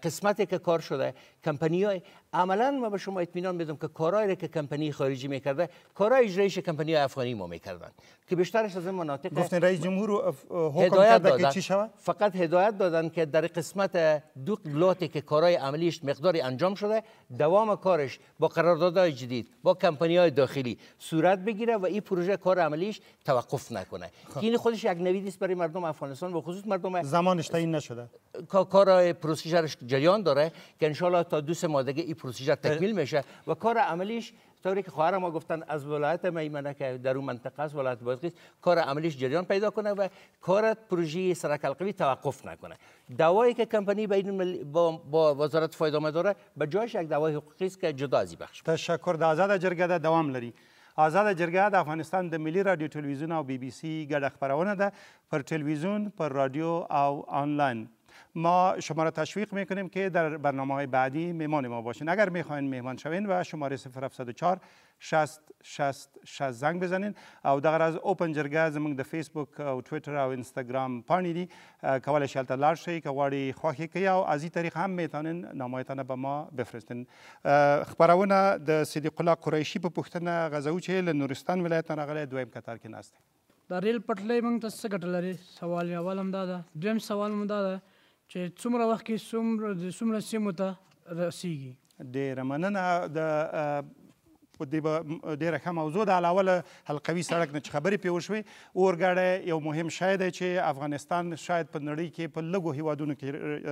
قسمتی که کار شده کمپانی‌های عملاً ما به شما اطمینان میدم که کارهایی که کمپانی خارجی میکرده کارهای اجرایش کمپانی افغانی ما میکردن که بیشترش از این مناطق گفتن رئیس جمهور حکم کرده که چی شود؟ فقط هدایت دادن که در قسمت دو لوتی که کارهای عملیش مقداری انجام شده دوام کارش با قراردادهای جدید با کمپانی‌های داخلی صورت بگیره و این پروژه کار عملیش توقف نکنه. که این خودش یک نوید است برای مردم افغانستان و خصوص مردم زمانش تعیین نشده. کار پروسیجرش جریان داره که ان شاء الله تا 2 ماه دیگه این پروسیجر تکمیل میشه و کار عملیش طوری که خواهر ما گفتن از ولایت میمنه که در اون منطقه است ولایت بادغیس کار عملیش جریان پیدا کنه و کار پروژه سرک القوی توقف نکنه. دعوایی که کمپانی بین با وزارت فایدامه داره به جایش یک دعوای حقوقی است که جدا از این بخش. تشکر. د آزاد جرګه د دوام لري. آزاد جرګه د افغانستان د ملي رادیو تلویزیون او بی بی سی ګډه خپرونه ده پر تلویزیون، پر رادیو او آنلاین. ما شما را تشویق میکنیم که در برنامه‌های بعدی مهمان ما باشین. اگر میخواین مهمان شوین و شماره 0704 60 60 60 زنگ بزنین او دغه راز اوپن جرګه زموږ د فیسبوک او ټویټر او انستګرام پاڼې دي، کولای شئ هلته لاړ شئ که غواړئ خوښ یې کړئ او از این طریق هم میتونین نامه‌تان به ما بفرستین. خپرونه د صدیق الله قریشي په پوښتنه غزو چې له نورستان ولایت نه راغلی دویم کتار کې ناست دی. د ریل پټلۍ موږ ته څه ګټه لري؟ سوال اول هم دا ده. دویم سوال هم دا ده چې څومره وخت کې څومره سیمو ته رسیږي. ډېره مننه. د ډیره ښه موضوع ده. علاوه له حلقوي سړک نه چې خبرې پرې وشوې، اورګاډی یو مهم شی دی چې افغانستان شاید په نړۍ کې په لږو هیوادونو کې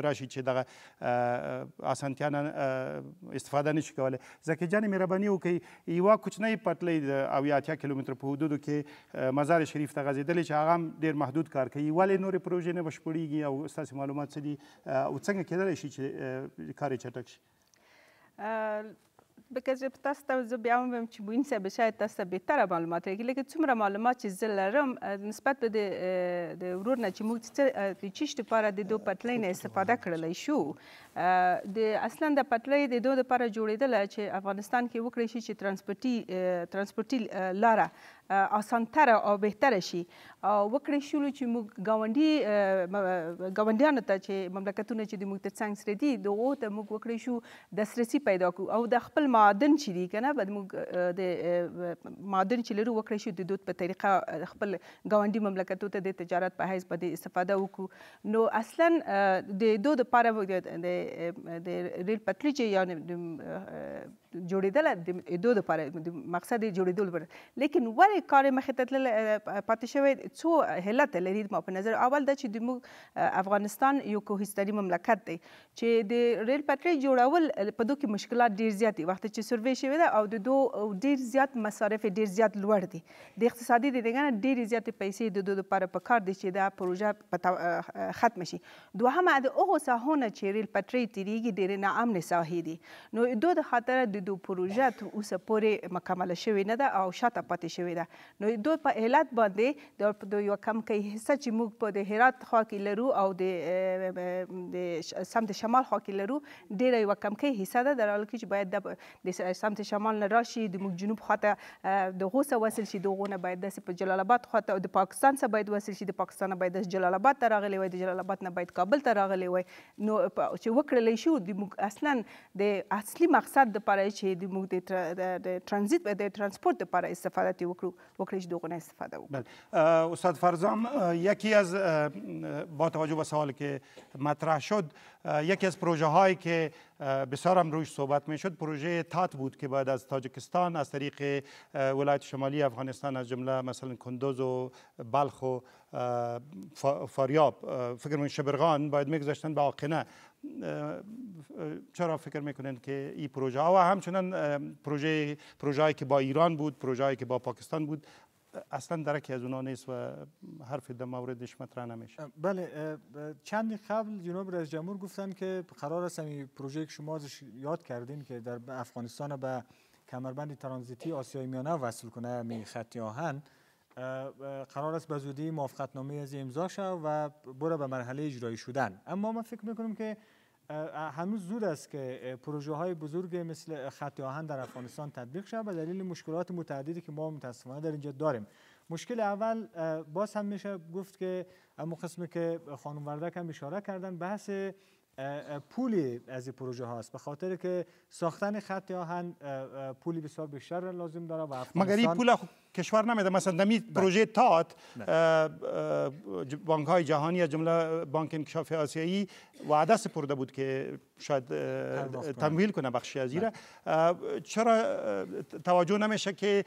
راشي چې دغه اسانتیا نه استفاده نشي کولی. زکي جان مهرباني وکړئ یوه کوچنۍ پټلۍ د 80 کیلومتره په حدودو کې مزار شریف ته غځېدلې چې هغه هم ډېر محدود کار کوي، ولې نورې پروژې نه بشپړېږي او ستاسې معلومات څه دي او څنګه کېدلی شي چې کار یې چټک شي؟ بکه تاسو ته زه بیا هم چې بوین صاحب شاید تاسو ته بهتره معلومات راکړي لکه څومره معلومات چې زه لرم نسبت به د ورور نه چې موږ د چیش دپاره د دو پټلۍ نه استفاده کړلی شو اصلا د پټلۍ د دو دپاره جوړېدله چې افغانستان کې وکړی شي چې ترانسپورټي لاره آسانتره او بهتره شي او وکړی شو چې موږ ګاونډیانو ته چې مملکتونه چې د موږ تر څنګ سره دي دغو ته موږ وکړی شو دسترسي پیدا کړو او د خپل معادن چې دي که نه باید موږ د معادن چې لرو وکړی شو د دوی په طریقه خپل ګاونډي مملکتو ته د تجارت په حیث باندې استفاده وکړو نو اصلا د دوی دپاره د ریل پټلۍ چې یعنې جوړېدله د دوی دپاره د مقصد یې جوړېدل لپاره لیکن ولې کار مخې ته تللی پاتې شوی څو علت لري ما په نظر اول دا چې موږ افغانستان یو کوهستاني مملکت دی چې د ریل پټلۍ جوړول په دوی کې مشکلات ډېر زیات دي وخت چې سروې شوې ده او د دوی ډېر زیات مصارف ډېر زیات لوړ دي د اقتصادي د دغه نه ډېرې زیاتې پیسې د دوی لپاره په کار دي چې دا پروژه ختمه شي دوهمه د هغو ساحو نه چې ریل پټلۍ تېرېږي ډېرې ناامنې ساحې دي نو دوی د خاطر د دوی پروژه تر اوسه پورې مکمله شوې نه ده او شاته پاتې شوې ده نو دوی په علت باندې د یو کمکی حصه چې موږ په د هرات خوا کې لرو او د سمت شمال خوا کې لرو ډېره یوه کمکی حصه ده در حال کې چې باید د سمت شمال نه راشي د موږ جنوب خواته د هغو څخه وصل شي د هغو نه باید داسې په جلال آباد خواته د پاکستان څخه باید وصل شي د پاکستان نه باید جلال آباد ته راغلی وای د جلال آباد نه باید کابل ته راغلی وای نو چې وکړلی شو د موږ اصلا د اصلي مقصد دپاره چې د موږ د ترانزیت د ترانسپورت دپاره استفاده ترې وکړو وکړی دوغونه استفاده وکړو. استاد فرزام یکی از با توجه به سوالی که مطرح شد یکی از پروژه هایی که بسیار هم روش صحبت می شد پروژه تات بود که بعد از تاجیکستان از طریق ولایت شمالی افغانستان از جمله مثلا کندوز و بلخ و فاریاب فکر می شبرغان باید میگذاشتن به آقنه چرا فکر میکنند که این پروژه ها و همچنان پروژه هایی که با ایران بود پروژه هایی که با پاکستان بود اصلا درکی از اونا نیست و حرف در موردش مطرح نمیشه؟ بله چندی قبل جناب رئیس جمهور گفتن که قرار است این پروژه که شما ازش یاد کردین که در افغانستان به کمربند ترانزیتی آسیای میانه وصل کنه می خط آهن قرار است به زودی موافقتنامه از امضا شود و بره به مرحله اجرایی شدن اما من فکر میکنم که هنوز زود است که پروژه های بزرگ مثل خط آهن در افغانستان تطبیق شود به دلیل مشکلات متعددی که ما متاسفانه در اینجا داریم. مشکل اول باز هم میشه گفت که اما قسمی که خانم وردک هم اشاره کردن بحث پولی از این پروژه هاست به خاطر که ساختن خط آهن پولی بسیار بیشتر لازم داره و افغانستان مگر این پول کشور نمیده مثلا دمی پروژه تات بانک های جهانی از جمله بانک انکشاف آسیایی وعده سپرده بود که شاید تمویل کنه بخشی از ایره چرا توجه نمیشه که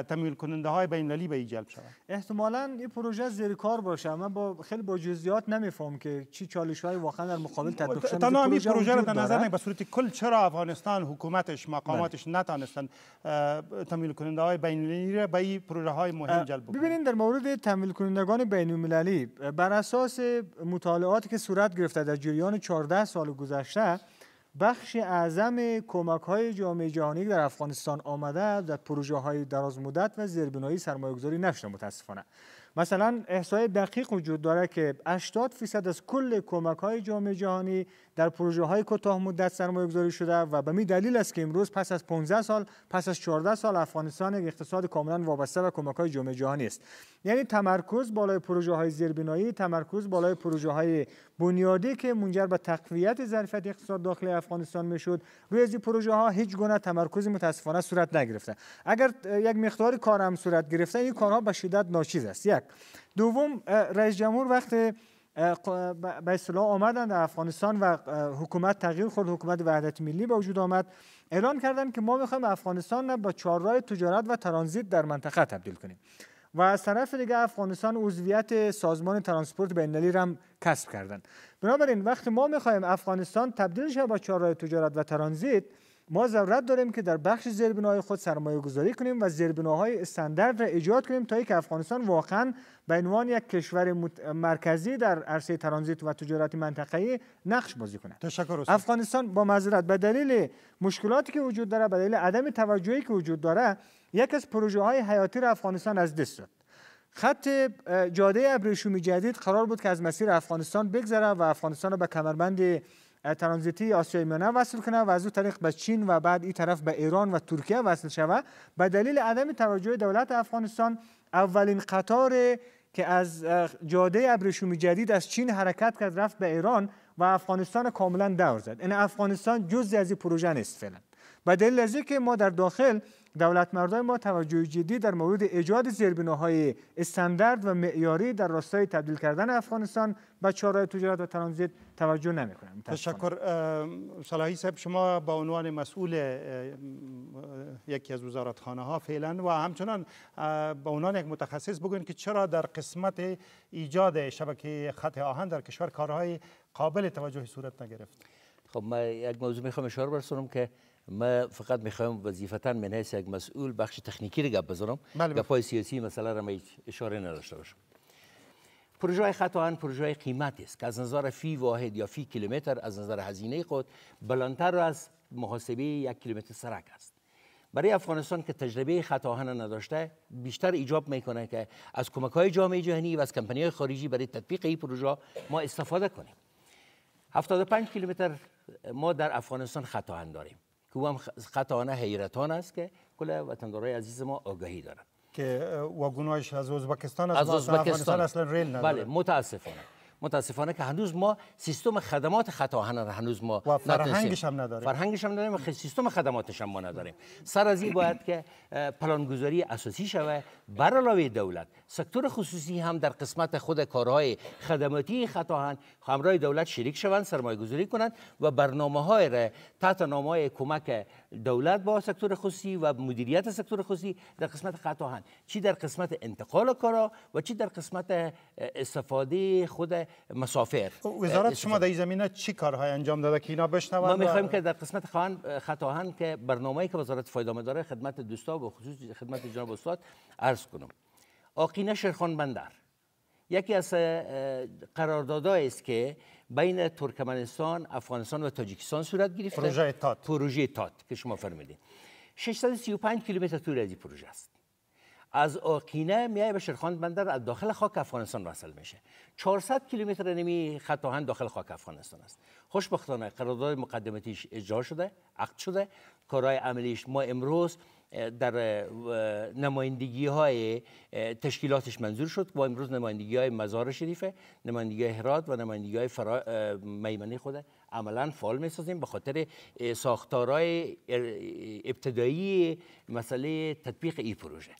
تمویل کننده های بین المللی به این جلب شود؟ احتمالاً این پروژه زیر کار باشه من خیلی با جزئیات نمیفهم که چی چالش های واقعا در مقابل تطبیق شدن تنها این پروژه رو در نظر نگیر به صورت کل چرا افغانستان حکومتش مقاماتش نتونستن تمویل کننده های بین المللی را به این پروژه های مهم جلب بکنن؟ ببینید در مورد تمویل کنندگان بین المللی بر اساس مطالعاتی که صورت گرفته در جریان 14 سال گذشته بخش اعظم کمک‌های جامعه جهانی در افغانستان آمده در پروژه‌های درازمدت و زیربنایی سرمایه‌گذاری نشده متاسفانه. مثلا احصای دقیق وجود داره که 80% از کل کمک‌های جامعه جهانی در پروژه‌های کوتاه مدت سرمایه‌گذاری شده و به می دلیل است که امروز پس از 15 سال پس از 14 سال افغانستان یک اقتصاد کاملا وابسته به کمک‌های جامعه جهانی است. یعنی تمرکز بالای پروژه‌های زیربنایی، تمرکز بالای پروژه‌های بنیادی که منجر به تقویت ظرفیت اقتصاد داخلی افغانستان میشد روی از این پروژه‌ها هیچ گونه تمرکزی متاسفانه صورت نگرفته. اگر یک مقدار کار هم صورت گرفته این کارها به شدت ناچیز است. یک دوم رئیس جمهور وقتی به اصطلاح آمدن در افغانستان و حکومت تغییر خورد حکومت وحدت ملی به وجود آمد اعلان کردن که ما می‌خوایم افغانستان با چهارراه تجارت و ترانزیت در منطقه تبدیل کنیم و از طرف دیگه افغانستان عضویت سازمان ترانسپورت بین‌المللی را هم کسب کردن. بنابراین وقتی ما می‌خوایم افغانستان تبدیل شه با چهارراه تجارت و ترانزیت ما ضرورت داریم که در بخش زیربنای خود سرمایه گذاری کنیم و زیربناهای استاندارد را ایجاد کنیم تا اینکه افغانستان واقعا به عنوان یک کشور مرکزی در عرصه ترانزیت و تجارت منطقه‌ای نقش بازی کنه. تشکر. افغانستان با معذرت به دلیل مشکلاتی که وجود داره، به دلیل عدم توجهی که وجود داره، یک از پروژه های حیاتی را افغانستان از دست داد. خط جاده ابریشمی جدید قرار بود که از مسیر افغانستان بگذره و افغانستان را به کمربند ترانزیتی آسیای میانه وصل کنه و از اون طریق به چین و بعد این طرف به ایران و ترکیه وصل شود. به دلیل عدم توجه دولت افغانستان، اولین قطار که از جاده ابریشمی جدید از چین حرکت کرد رفت به ایران و افغانستان کاملا دور زد. این افغانستان جزئی از این پروژه نیست فعلا. به دلیل از اینکه ما در داخل دولت مردای ما توجه جدی در مورد ایجاد زیربناهای استاندارد و معیاری در راستای تبدیل کردن افغانستان به چاره‌های تجارت و ترانزیت توجه نمی‌کنیم. تشکر. صلاحی صاحب، شما به عنوان مسئول یکی از وزارتخانه‌ها فعلا و همچنان به عنوان یک متخصص بگوین که چرا در قسمت ایجاد شبکه خط آهن در کشور کارهای قابل توجهی صورت نگرفت؟ خب من یک موضوع میخوام اشاره برسونم که ما فقط میخوایم وظیفتا من حیث یک مسئول بخش تکنیکی رو گپ بزنم، گپای سیاسی مسئله را اشاره نداشته باشم. پروژه خط آهن پروژه قیمتی است که از نظر فی واحد یا فی کیلومتر از نظر هزینه خود بلندتر از محاسبه یک کیلومتر سرک است. برای افغانستان که تجربه خط آهن نداشته، بیشتر ایجاب میکنه که از کمک‌های جامعه جهانی و از کمپانی‌های خارجی برای تطبیق این پروژه ما استفاده کنیم. 75 کیلومتر ما در افغانستان خط آهن داریم که هم خط آهن حیرتان است که کل وطندارای عزیز ما آگاهی دارند که واگن‌هایش از ازبکستان است. از افغانستان اصلا ریل نداره. بله، متاسفانه که هنوز ما سیستم خدمات خط آهن را هنوز ما و فرهنگش هم نداریم. فرهنگش هم نداریم و سیستم خدماتش هم ما نداریم. سر از این باید که پلانگذاری اساسی شود بر علاوه دولت. سکتور خصوصی هم در قسمت خود کارهای خدماتی خط آهن همراه دولت شریک شوند، سرمایه گذاری کنند و برنامه‌های را تحت نام‌های کمک دولت با سکتور خصوصی و مدیریت سکتور خصوصی در قسمت خط آهن، چی در قسمت انتقال کارا و چی در قسمت استفاده خود مسافر. وزارت شما در این زمینه چی کارهای انجام داده که اینا بشنوند؟ ما می‌خوایم که در قسمت خط آهن که برنامه‌ای که وزارت فایده‌مند داره خدمت دوستا و خصوص خدمت جناب استاد عرض کنم. آقینه شیرخان بندر یکی از قراردادهایی است که بین ترکمنستان، افغانستان و تاجیکستان صورت گرفته. پروژه تات که شما فرمودید 635 کیلومتر طول از این پروژه است. از آقینه میای به شیرخان بندر از داخل خاک افغانستان وصل میشه. 400 کیلومتر نمی خط آهن داخل خاک افغانستان است. خوشبختانه قرارداد مقدماتیش اجرا شده، عقد شده. کارهای عملیش ما امروز در نمایندگی های تشکیلاتش منظور شد. با امروز نمایندگی های مزار شریفه، نمایندگی های هرات و نمایندگی های میمنه خود عملا فعال میسازیم به خاطر ساختارهای ابتدایی مسئله تطبیق این پروژه.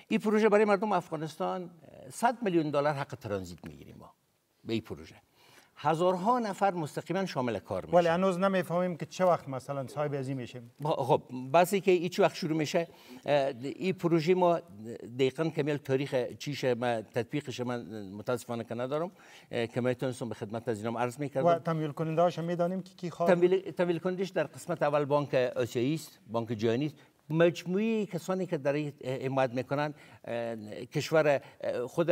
این پروژه برای مردم افغانستان 100 میلیون دلار حق ترانزیت میگیریم ما به این پروژه. هزارها نفر مستقیما شامل کار میشه. ولی هنوز نمیفهمیم که چه وقت مثلا صاحب از این میشیم. خب بسی که این چه وقت شروع میشه. این پروژه ما دقیقاً کامل تاریخ چیشه ما تطبیقش من متاسفانه که ندارم که میتونستم به خدمت از اینم عرض میکردم. و تمویل کننده هاش میدانیم که کی خواهد تمویل کنندش در قسمت اول بانک آسیایی است، بانک جهانی است. مجموعی کسانی که در این حمایت میکنن کشور خود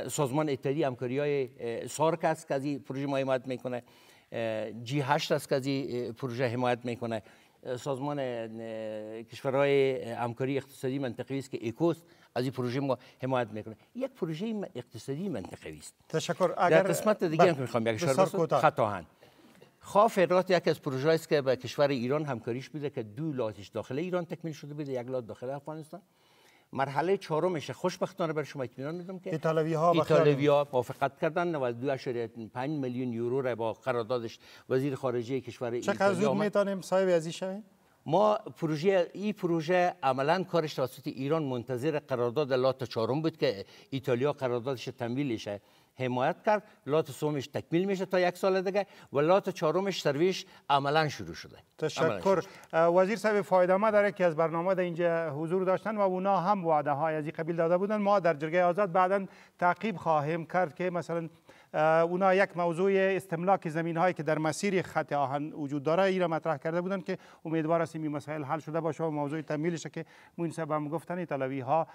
سازمان اتحادیه همکاری‌های سارک است که از این پروژه ما حمایت میکنه، G8 است که از این پروژه حمایت میکنه، سازمان کشورهای همکاری اقتصادی منطقه‌ای است که ایکوست از این پروژه ما حمایت میکنه. یک پروژه اقتصادی منطقه‌ای است. تشکر. در قسمت دیگه هم میخوام یک اشاره بکنم. خط آهن خاف هرات یکی از پروژه است که به کشور ایران همکاریش بوده که 2 لاتش داخل ایران تکمیل شده بوده، 1 لات داخل افغانستان. مرحله چهارمش خوشبختانه بر شما اطمینان میدم که ایتالیایی‌ها موافقت کردن 92.5 میلیون یورو را با قراردادش وزیر خارجه کشور ایتالیا. چقدر زود میتونیم صاحب ازی شویم؟ ما این پروژه عملا کارش توسط ایران منتظر قرارداد لات 4 بود که ایتالیا قراردادش تمویلش حمایت کرد. لات 3 تکمیل میشه تا 1 سال دیگه و لات 4 سرویس عملا شروع شده. تشکر. وزیر صاحب فایده‌مند داره که از برنامه در اینجا حضور داشتن و اونا هم وعده های از این قبیل داده بودن. ما در جرگه آزاد بعدا تعقیب خواهیم کرد که مثلا اونا یک موضوع استملاک زمین هایی که در مسیر خط آهن وجود داره ای را مطرح کرده بودن که امیدوار هستیم این مسائل حل شده باشه و موضوع تمویلش که این سبب هم گفتن ایتالوی ها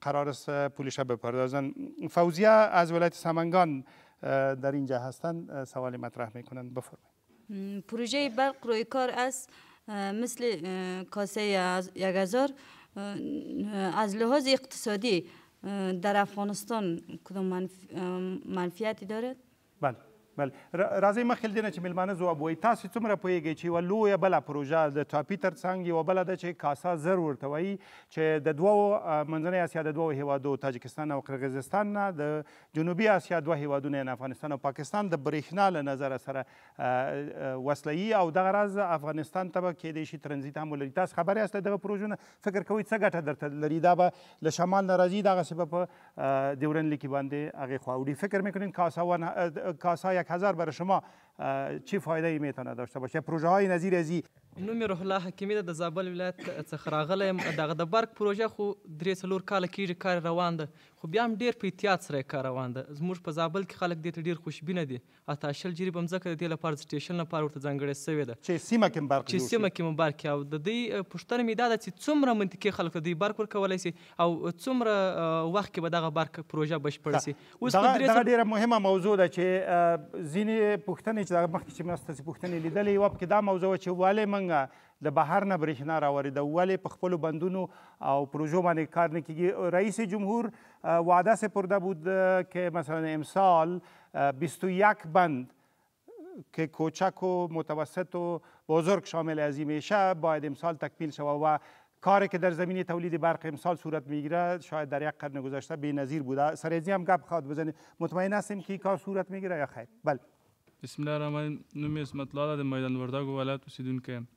قرار است پولش بپردازن. فوزیه از ولایت سمنگان در اینجا هستن، سوال مطرح میکنن. بفرمایید. پروژه برق روی کار است مثل کاسه 1000 از لحاظ اقتصادی در افغانستان کدام منفیتی دارد؟ بله راځئ مخکې دې نه چې میلمانه ځواب وایي تاسو څومره پوهیږئ چې یوه لویه بله پروژه د ټاپي تر څنګ یوه بله ده چې کاسا زر ورته وایي چې د دوو منځنۍ اسیا د دوو هیوادو تاجکستان او قرغیزستان نه د جنوبي اسیا دوه هیوادونه یعنې افغانستان او پاکستان د برېښنا له نظره سره وصلوي او دغه راز افغانستان ته به کیدای شي ترنزیت هم ولري. تاسو خبر یاست دغه پروژو نه فکر کوئ څه ګټه درته لري؟ دا به له شمال نه راځي دغسې به په ډیورند لیک باندې هغې خوا وړي. فکر میکنین کاسا 1000 برای شما چی فایده ای میتونه داشته باشه؟ پروژه های نظیر ازی؟ نوم روح الله حکیمی ده د زابل ولایت څخه راغلی یم. دغه د برق پروژه خو 3-4 کاله کېږي کار روان ده، خو بیا هم ډېر په احتیاط سره کار روان ده. زموږ په زابل کې خلک دې ته ډېر خوشبینه دي. حتی 20 جریبه مځکه د دې لپاره د سټیشن لپاره ورته ځانګړې سوې ده چې سیمه کې برق چې سیمه کې برق او د دې پوښتنه مې دا ده چې څومره منطقي خلک ته دوی برق ورکولی سي او څومره وخت کې به دغه برق پروژه بشپړه سي. دغه ډېره مهمه موضوع ده چې ځینې پوښتنې چې دغه مخکې چې مې ستاسې پوښتنې لیدلې یوه پکې دا موضوع چې ولې موږ د بهر نه برېښنا راوړېده، ولې په خپلو بندونو او پروژو باندې کار نه کیږي؟ رئیس جمهور وعده سپرده بود که مثلا امسال 21 بند که کوچک و متوسط و بزرگ شامل از این میشه باید امسال تکمیل شود و کاری که در زمینه تولید برق امسال صورت میگیره شاید در یک قرن گذشته بی‌نظیر بوده. سریزی هم گپ خواهد بزنید. مطمئن هستیم که این کار صورت میگیره یا خیر؟ بله. بسم الله الرحمن. نوم اسمت الله د میدان وردګو ولایت اوسیدونکی یم.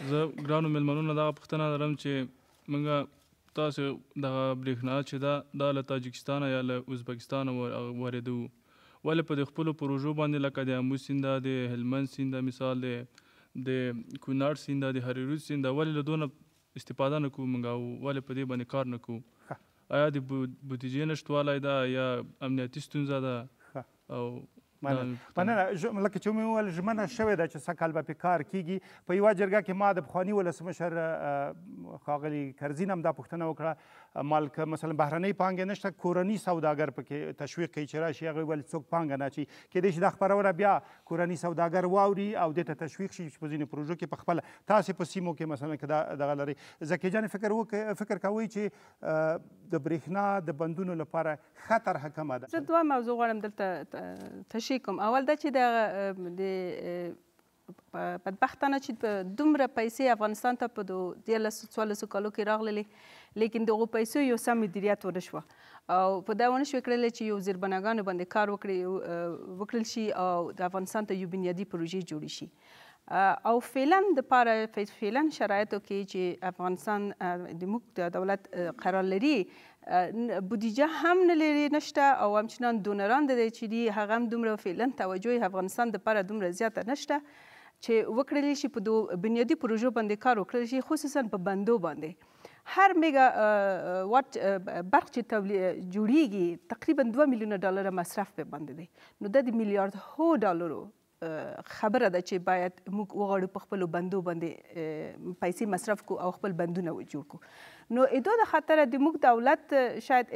زه ګرانو میلمنو دغه پوښتنه لرم چې موږ تاسو دغه برېښنا چې دا له تاجکستان یا له ازبکستان واردوو، ولې په د خپلو پروژو باندې لکه د امو سیند د هلمند سیند مثال د کونړ سیند د هریرود سیند ولې له دونه استفاده نه کوو موږ او ولې په دې باندې کار نه کوو؟ آیا د بودیجې نشتوالی ده یا امنیتي ستونزه ده؟ او مننه. لکه چې مې وویل ژمنه شوې ده چې سږ کال به پرې کار کیږي. په یوه جرګه کې ما د پخواني ولسمشر ښاغلي کرزین هم دا پوښتنه وکړه مالک مثلا بهرنۍ پانګې نشته، کورني سوداګر پکې تشویق کوي چې راشي. هغوی ویل څوک پانګه نه اچوي، کیدای شي دا خپرونه بیا کورني سوداګر واوري او دې ته تشویق شي چې په ځینې پروژو کې په خپله تاسې په سیمو کې مثلا که دغه لرئ. زکي جان فکر کوئ چې د برېښنا د بندونو لپاره ښه طرحه کومه ده؟ زه دوه موضوع غواړم دلته تشریح کوم. اول دا چې د بدبختانه چې دومره پیسې افغانستان ته په 13-14 کالو کې راغللې، لیکن دغو پیسو یو سم مدیریت ونه شوه او په دا ونه شوې کړلی چې یو زیربناګانو باندې کار وکړل شي او د افغانستان ته یو بنیادي پروژې جوړې شي. او فعلا شرایطو کې چې افغانستان د موږ د دولت قرار لري بودیجه هم نه لري نشته او همچنان دونران د چې دي هغه هم دومره فعلا توجه افغانستان دپاره دومره زیاته نشته چې وکړلی شي په بنیادي پروژو باندې کار وکړلی شي، خصوصا په بندو باندې. هر میگا واټ برق چې جوړیږي تقریبا 2 میلیونه ډالر مصرف په باندې دی. نو دا د میلیاردو ډالرو خبره ده چې باید موږ وغواړو په خپلو بندو باندې پیسې مصرف کو او خپل بندونه جوړ کو. نو ایدو د خاطره د موږ دولت شاید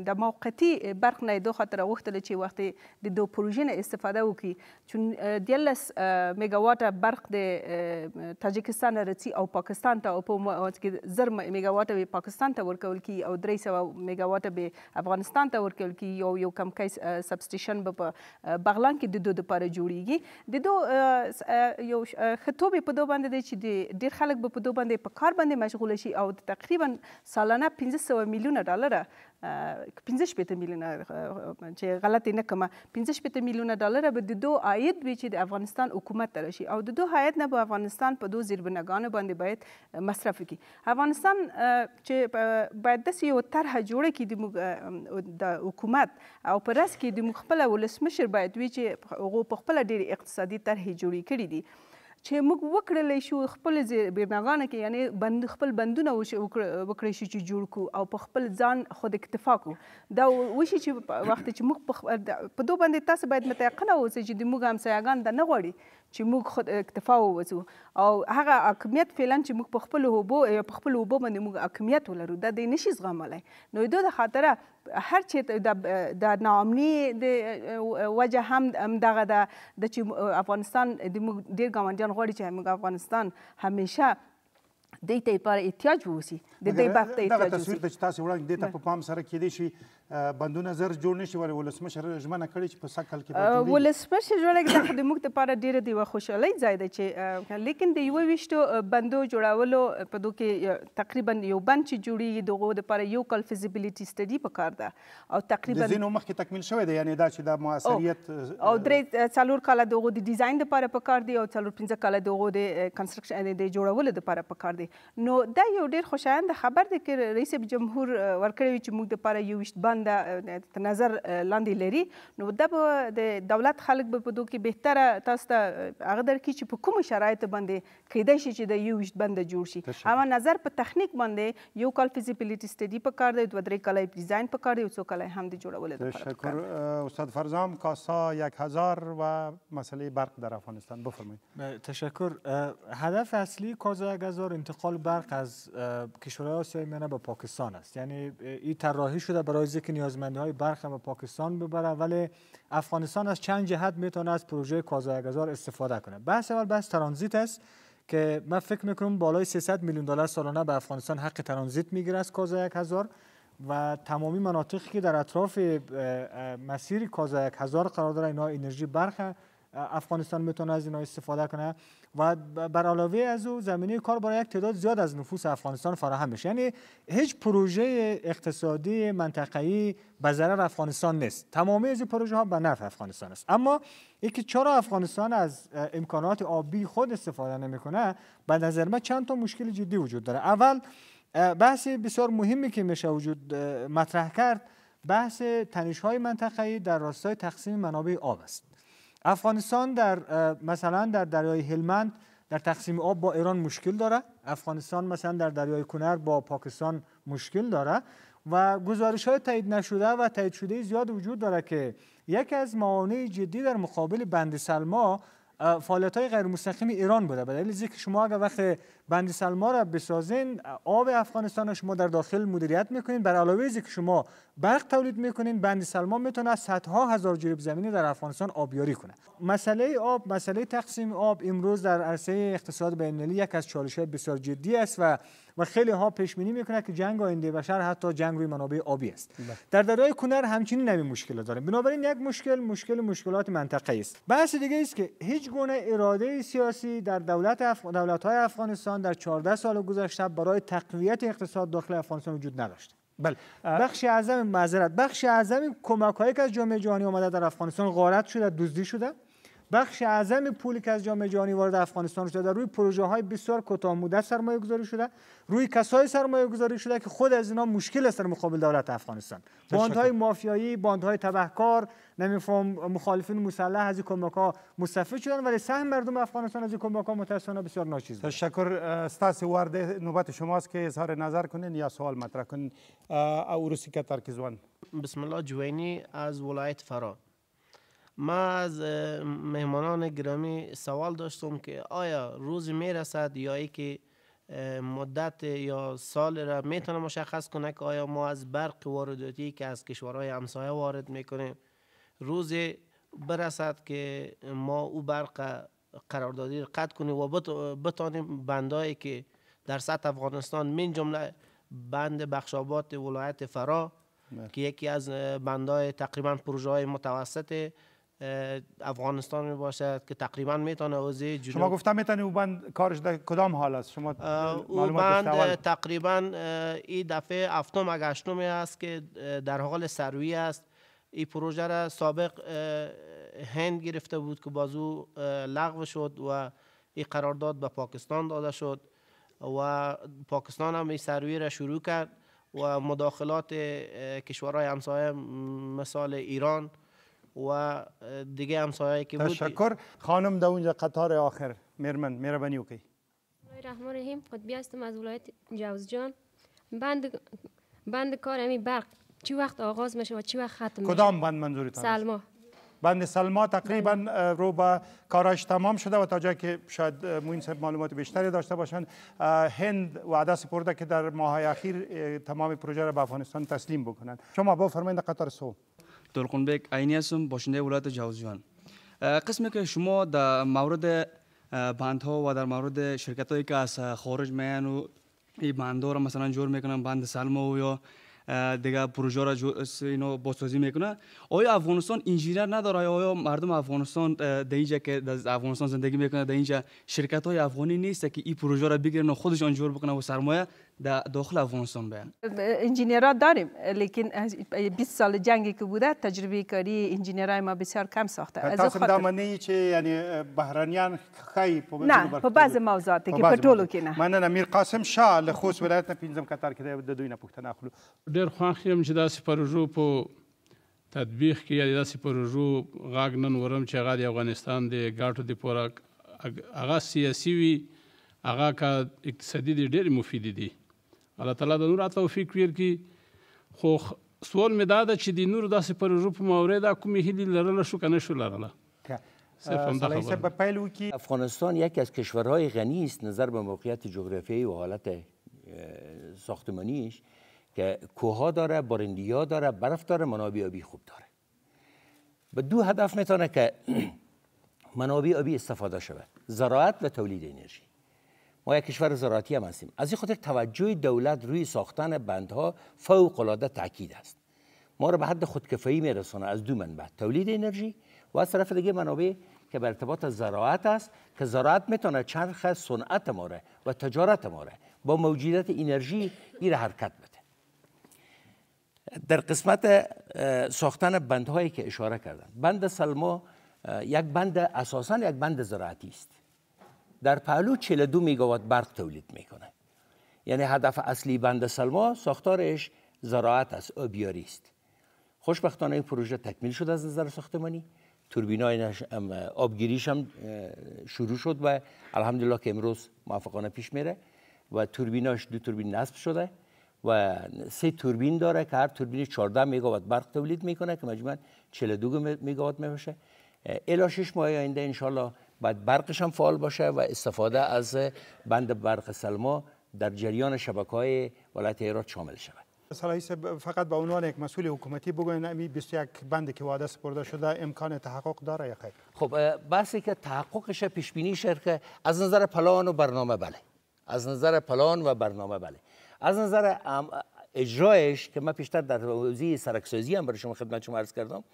د موقتي برق نه ایدو خاطره غوښتل چې وخت د دو پروژې نه استفاده وکړي، چون 13 میگاواټه برق د تاجکستان راځي او پاکستان ته او په 1000 میگاواټه به پاکستان ته ورکول کی او 300 میگاواټه به افغانستان ته ورکول کی. یو کم کیس سب سټیشن په بغلان کې د دوه لپاره جوړیږي. د دوه یو خطوبې په دوه باندې دی چې ډېر خلک به په دوه باندې په کار باندې مشغوله شي او تقریبا سالانه 500 میلیونه ډالره 15 میلیونه چې غلط نه کومه 15 میلیونه ډالره به د دوه عاید وي چې د افغانستان حکومت ته راشي او د دوه عاید نه به افغانستان په دوه زیربناګانو باندې باید مصرف کړي. افغانستان چې باید داسې یو طرحه جوړه کړي د حکومت او په رس کې د خپله ولسمشر باید وي چې هغو په خپله ډېرې اقتصادي طرحې جوړې کړي دي چې موږ وکړلی شو خپل زیربناګانو کې یعنی خپل بندونه وکړی شو چې جوړ کړو او په خپل ځان خود اکتفا کړو دا وشي چې وخت چې موږ په دو باندې تاسو باید متيقنه اوسئ چې د موږ همسایه‌ګان دا نه غواړي چې موږ خود اکتفا ووځو او هغه حاکمیت فعلا چې موږ په خپل اوبو باندې موږ حاکمیت ولرو دا د نشي زغملی نو د خاطره هر چې د ناامني د وجه هم دغه د چې افغانستان د موږ ډېر ګاونډیان غواړي چې موږ افغانستان همیشه دې ته لپاره احتیاج ووسي د دې برخې ته احتیاج ووسي. دغه تصویر ته چې تاسو وړاندې دې ته په پام سره کېدای شي بندونه زر جوړ نه شي ولې ولسمشر ژمنه کړې چې په سږ کال کې به جوړېږي. ولسمشر ژمنه کړې د موږ لپاره ډېره د یوه خوشحالۍ ځای دی چې لیکن د 21 بندو جوړولو په دو کې تقریبا یو بند چې جوړېږي د هغو دپاره یو کال فیزیبیلیټي سټډي پکار ده او تقریبا د ځینو مخکې تکمیل شوی دی یعنې دا چې د موثریت او 3-4 کاله د هغو د ډیزاین دپاره پکار دی او 4-5 کاله د هغو د کنسټرکشن د جوړولو دپاره پکار دی. نو دا یو ډېر خوشایند خبر دی چې رئیس جمهور ورکړی چې موږ دپاره 21 بند نظر لاندې لري نو دا به د دولت خلک به په دو کې بهتره تاسو ته هغه درکړي چې په کومو شرایطو باندې کیدای شي چې د 21 بند جوړ شي اما نظر په تخنیک باندې یو کال فیزیبیلیټي سټډي پکار دی 2-3 کاله ډیزاین پکار دی او 2 کاله هم د جوړولو لپاره تشکر. استاد فرزام کاسا 1000 و مسئله برق در افغانستان بفرمایید. تشکر. هدف اصلی کازا 1000 انتقال برق از کشورهای آسیای میانه به پاکستان است. یعنی این طراحی شده برای اینکه نیازمندی‌های برق به پاکستان ببره ولی افغانستان از چند جهت میتونه از پروژه کازا 1000 استفاده کنه. بحث اول بحث ترانزیت است که من فکر میکنم بالای 300 میلیون دلار سالانه به افغانستان حق ترانزیت میگیره از کازا 1000 و تمامی مناطقی که در اطراف مسیر کازا 1000 قرار داره اینا انرژی برق افغانستان میتونه از اینا استفاده کنه و بر علاوه از او زمینه کار برای یک تعداد زیاد از نفوس افغانستان فراهم بشه. یعنی هیچ پروژه اقتصادی منطقه‌ای به ضرر افغانستان نیست. تمامی از این پروژه ها به نفع افغانستان است. اما اینکه چرا افغانستان از امکانات آبی خود استفاده نمیکنه به نظر من چند تا مشکل جدی وجود داره. اول بحث بسیار مهمی که میشه وجود مطرح کرد بحث تنش‌های منطقه‌ای در راستای تقسیم منابع آب است. افغانستان مثلا در دریای هلمند در تقسیم آب با ایران مشکل داره. افغانستان مثلا در دریای کنر با پاکستان مشکل داره و گزارش‌های تایید نشده و تایید شده زیاد وجود داره که یکی از موانع جدی در مقابل بند سلما فعالیت‌های غیر مستقیم ایران بوده. به دلیل اینکه شما اگر وقت بند سلما را بسازین آب افغانستان شما در داخل مدیریت میکنین بر علاوه از اینکه شما برق تولید میکنین بند سلما میتونه از صدها هزار جریب زمینی در افغانستان آبیاری کنه. مسئله آب مسئله تقسیم آب امروز در عرصه اقتصاد بین‌المللی یک از چالش‌های بسیار جدی است و خیلی ها پیش بینی میکنه که جنگ آینده بشر حتی جنگ روی منابع آبی است. در دریای کنر همچنین نمی مشکل داریم. بنابراین یک مشکلات منطقه‌ای است. بحث دیگه است که هیچ گونه اراده سیاسی در دولت‌های افغانستان در 14 سال گذشته برای تقویت اقتصاد داخل افغانستان وجود نداشت. بله بخش اعظم کمک‌هایی که از جامعه جهانی آمده در افغانستان غارت شده، دزدی شده. بخش اعظم پولی که از جامعه جهانی وارد افغانستان شده روی پروژه‌های بسیار کوتاه مدت سرمایه‌گذاری شده، روی کسای سرمایه‌گذاری شده که خود از اینا مشکل است در مقابل دولت افغانستان. باندهای مافیایی، باندهای تبهکار، نمی‌فهم مخالفین مسلح از این کمک‌ها مستفید شدن ولی سهم مردم افغانستان از این کمک‌ها متأسفانه بسیار ناچیز است. تشکر. استاد وارده نوبت شماست که اظهار نظر کنین یا سوال مطرح کنین. او روسی کتر کیزوان. بسم الله جوینی از ولایت فرا. ما از مهمانان گرامی سوال داشتم که آیا روز میرسد یا ای که مدت یا سال را میتونه مشخص کنه که آیا ما از برق وارداتی که از کشورهای همسایه وارد میکنیم روز برسد که ما او برق قراردادی را قطع کنیم و بتانیم بندایی که در سطح افغانستان من جمله بند بخشابات ولایت فرا که یکی از بندهای تقریبا پروژه های متوسط افغانستان می باشد که تقریبا میتونه اوزی جنوب. شما گفتم میتونه او بند کارش در کدام حال است؟ شما او بند تقریبا این دفعه هفتم اگه هشتم است که در حال سروی است. این پروژه را سابق هند گرفته بود که بازو لغو شد و این قرارداد به پاکستان داده شد و پاکستان هم این سروی را شروع کرد و مداخلات کشورهای همسایه مثال ایران و دیگه همسایه‌ای که بود. تشکر. خانم در اونجا قطار آخر میرمن مهربانی وکړئ. الرحمن الرحیم. قطبی هستم از ولایت جوزجان. بند کار امی برق چی وقت آغاز میشه و چی وقت ختم میشه؟ کدام بند منظورتان؟ سلما. بند سلما تقریبا رو به کاراش تمام شده و تا جایی که شاید موین صاحب معلومات بیشتری داشته باشند، هند وعده سپرده که در ماه‌های اخیر تمام پروژه را به افغانستان تسلیم بکنند. شما بفرمایید قطار سو. دلقنبک عینی هستم، باشنده ولایت جوزجان. قسمی که شما در مورد بندها و در مورد شرکت‌هایی که از خارج میان و این بندها را مثلا جور میکنن، بند سلما و یا دیگه پروژه را اینو بازسازی میکنه، آیا افغانستان انجینر نداره؟ آیا مردم افغانستان در اینجا که در افغانستان زندگی میکنه در اینجا شرکت های افغانی نیست که این پروژه را بگیرن و خودشان جور بکنن و سرمایه در داخل افغانستان بیان؟ انجینرها داریم، لیکن 20 سال جنگی که بوده تجربه کاری انجینرهای ما بسیار کم ساخته. تاسو دا منی چې یعنی بهرانیان خی په نه په بعض موضوعات کې په ټولو کې نه. مننه. امیر قاسم شاه له خوست ولایت نه پنځم قطار کې د دوی نه پوښتنه اخلو. ډېر خوښ یم چې داسې پروژو په تطبیق کې یا داسې پروژو غاګ نن ورم چې هغه د افغانستان د ګاټو د پوره هغه سیاسي وي، هغه که اقتصادي دي ډېرې مفیدې دي. الله تعالی د نور توفیق ورکړي. خو سوال مې دا ده چې د نورو داسې پروژو په مورد کومې هیلې لرله شو که نه شو لرله؟ افغانستان یکی از کشورهای غنی است نظر به موقعیت جغرافیایی و حالت ساختمانیش که کوهها داره، بارندگی‌ها داره، برف داره، منابع آبی خوب داره. به دو هدف میتونه که منابع آبی استفاده شود: زراعت و تولید انرژی. ما یک کشور زراعتی هم هستیم. از این خاطر توجه دولت روی ساختن بندها فوق‌العاده تاکید است. ما را به حد خودکفایی میرسونه از دو منبع: تولید انرژی و از طرف دیگه منابع که به ارتباط زراعت است، که زراعت میتونه چرخ صنعت ما را و تجارت ما را با موجودیت انرژی این حرکت بده. در قسمت ساختن بندهایی که اشاره کردن، بند سلما یک بند اساساً یک بند زراعتی است. در پهلو 42 میگاوات برق تولید میکنه. یعنی هدف اصلی بند سلما ساختارش زراعت است، آبیاری است. خوشبختانه این پروژه تکمیل شد از نظر ساختمانی. توربینای آبگیریش هم شروع شد و الحمدلله که امروز موفقانه پیش میره و توربیناش 2 توربین نصب شده و 3 توربین داره که هر توربین 14 میگاوات برق تولید میکنه که مجموعاً 42 میگاوات میشه. الی 6 ماه آینده انشالله باید برقش هم فعال باشه و استفاده از بند برق سلما در جریان شبکه‌های ولایت هرات شامل شود. صلاحی فقط به عنوان یک مسئول حکومتی بگوین امی 21 بندی که وعده سپرده شده امکان تحقق داره یا خیر؟ خب بحثی که تحققش پیش بینی که از نظر پلان و برنامه بله. از نظر پلان و برنامه بله. از نظر اجرایش که من پیشتر در حوزه سرکسازی هم برای شما خدمت شما عرض کردم،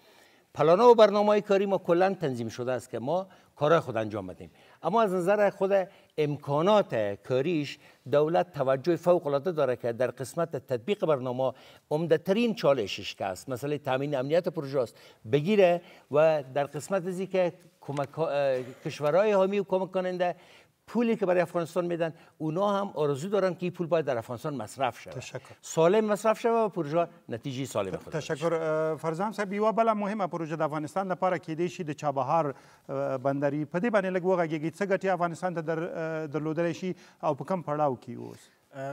پلان و برنامه‌های کاری ما کلا تنظیم شده است که ما کارهای خود انجام بدیم. اما از نظر خود امکانات کاریش دولت توجه فوق العاده داره که در قسمت تطبیق برنامه عمده‌ترین چالشش که است مسئله تامین امنیت پروژه است بگیره و در قسمت ازی که کشورهای حامی و کمک کننده پولی که برای افغانستان میدن اونا هم آرزو دارن که این پول باید در افغانستان مصرف شود. سالم مصرف شود و پروژه نتیجه سالم خود. تشکر. فرزام صاحب یو بل مهمه پروژه د افغانستان لپاره کې دی شي د چابهار بندري په دې باندې لږ وغږیږي څه ګټې افغانستان ته درلودلی شي او په کوم پړاو کې اوس؟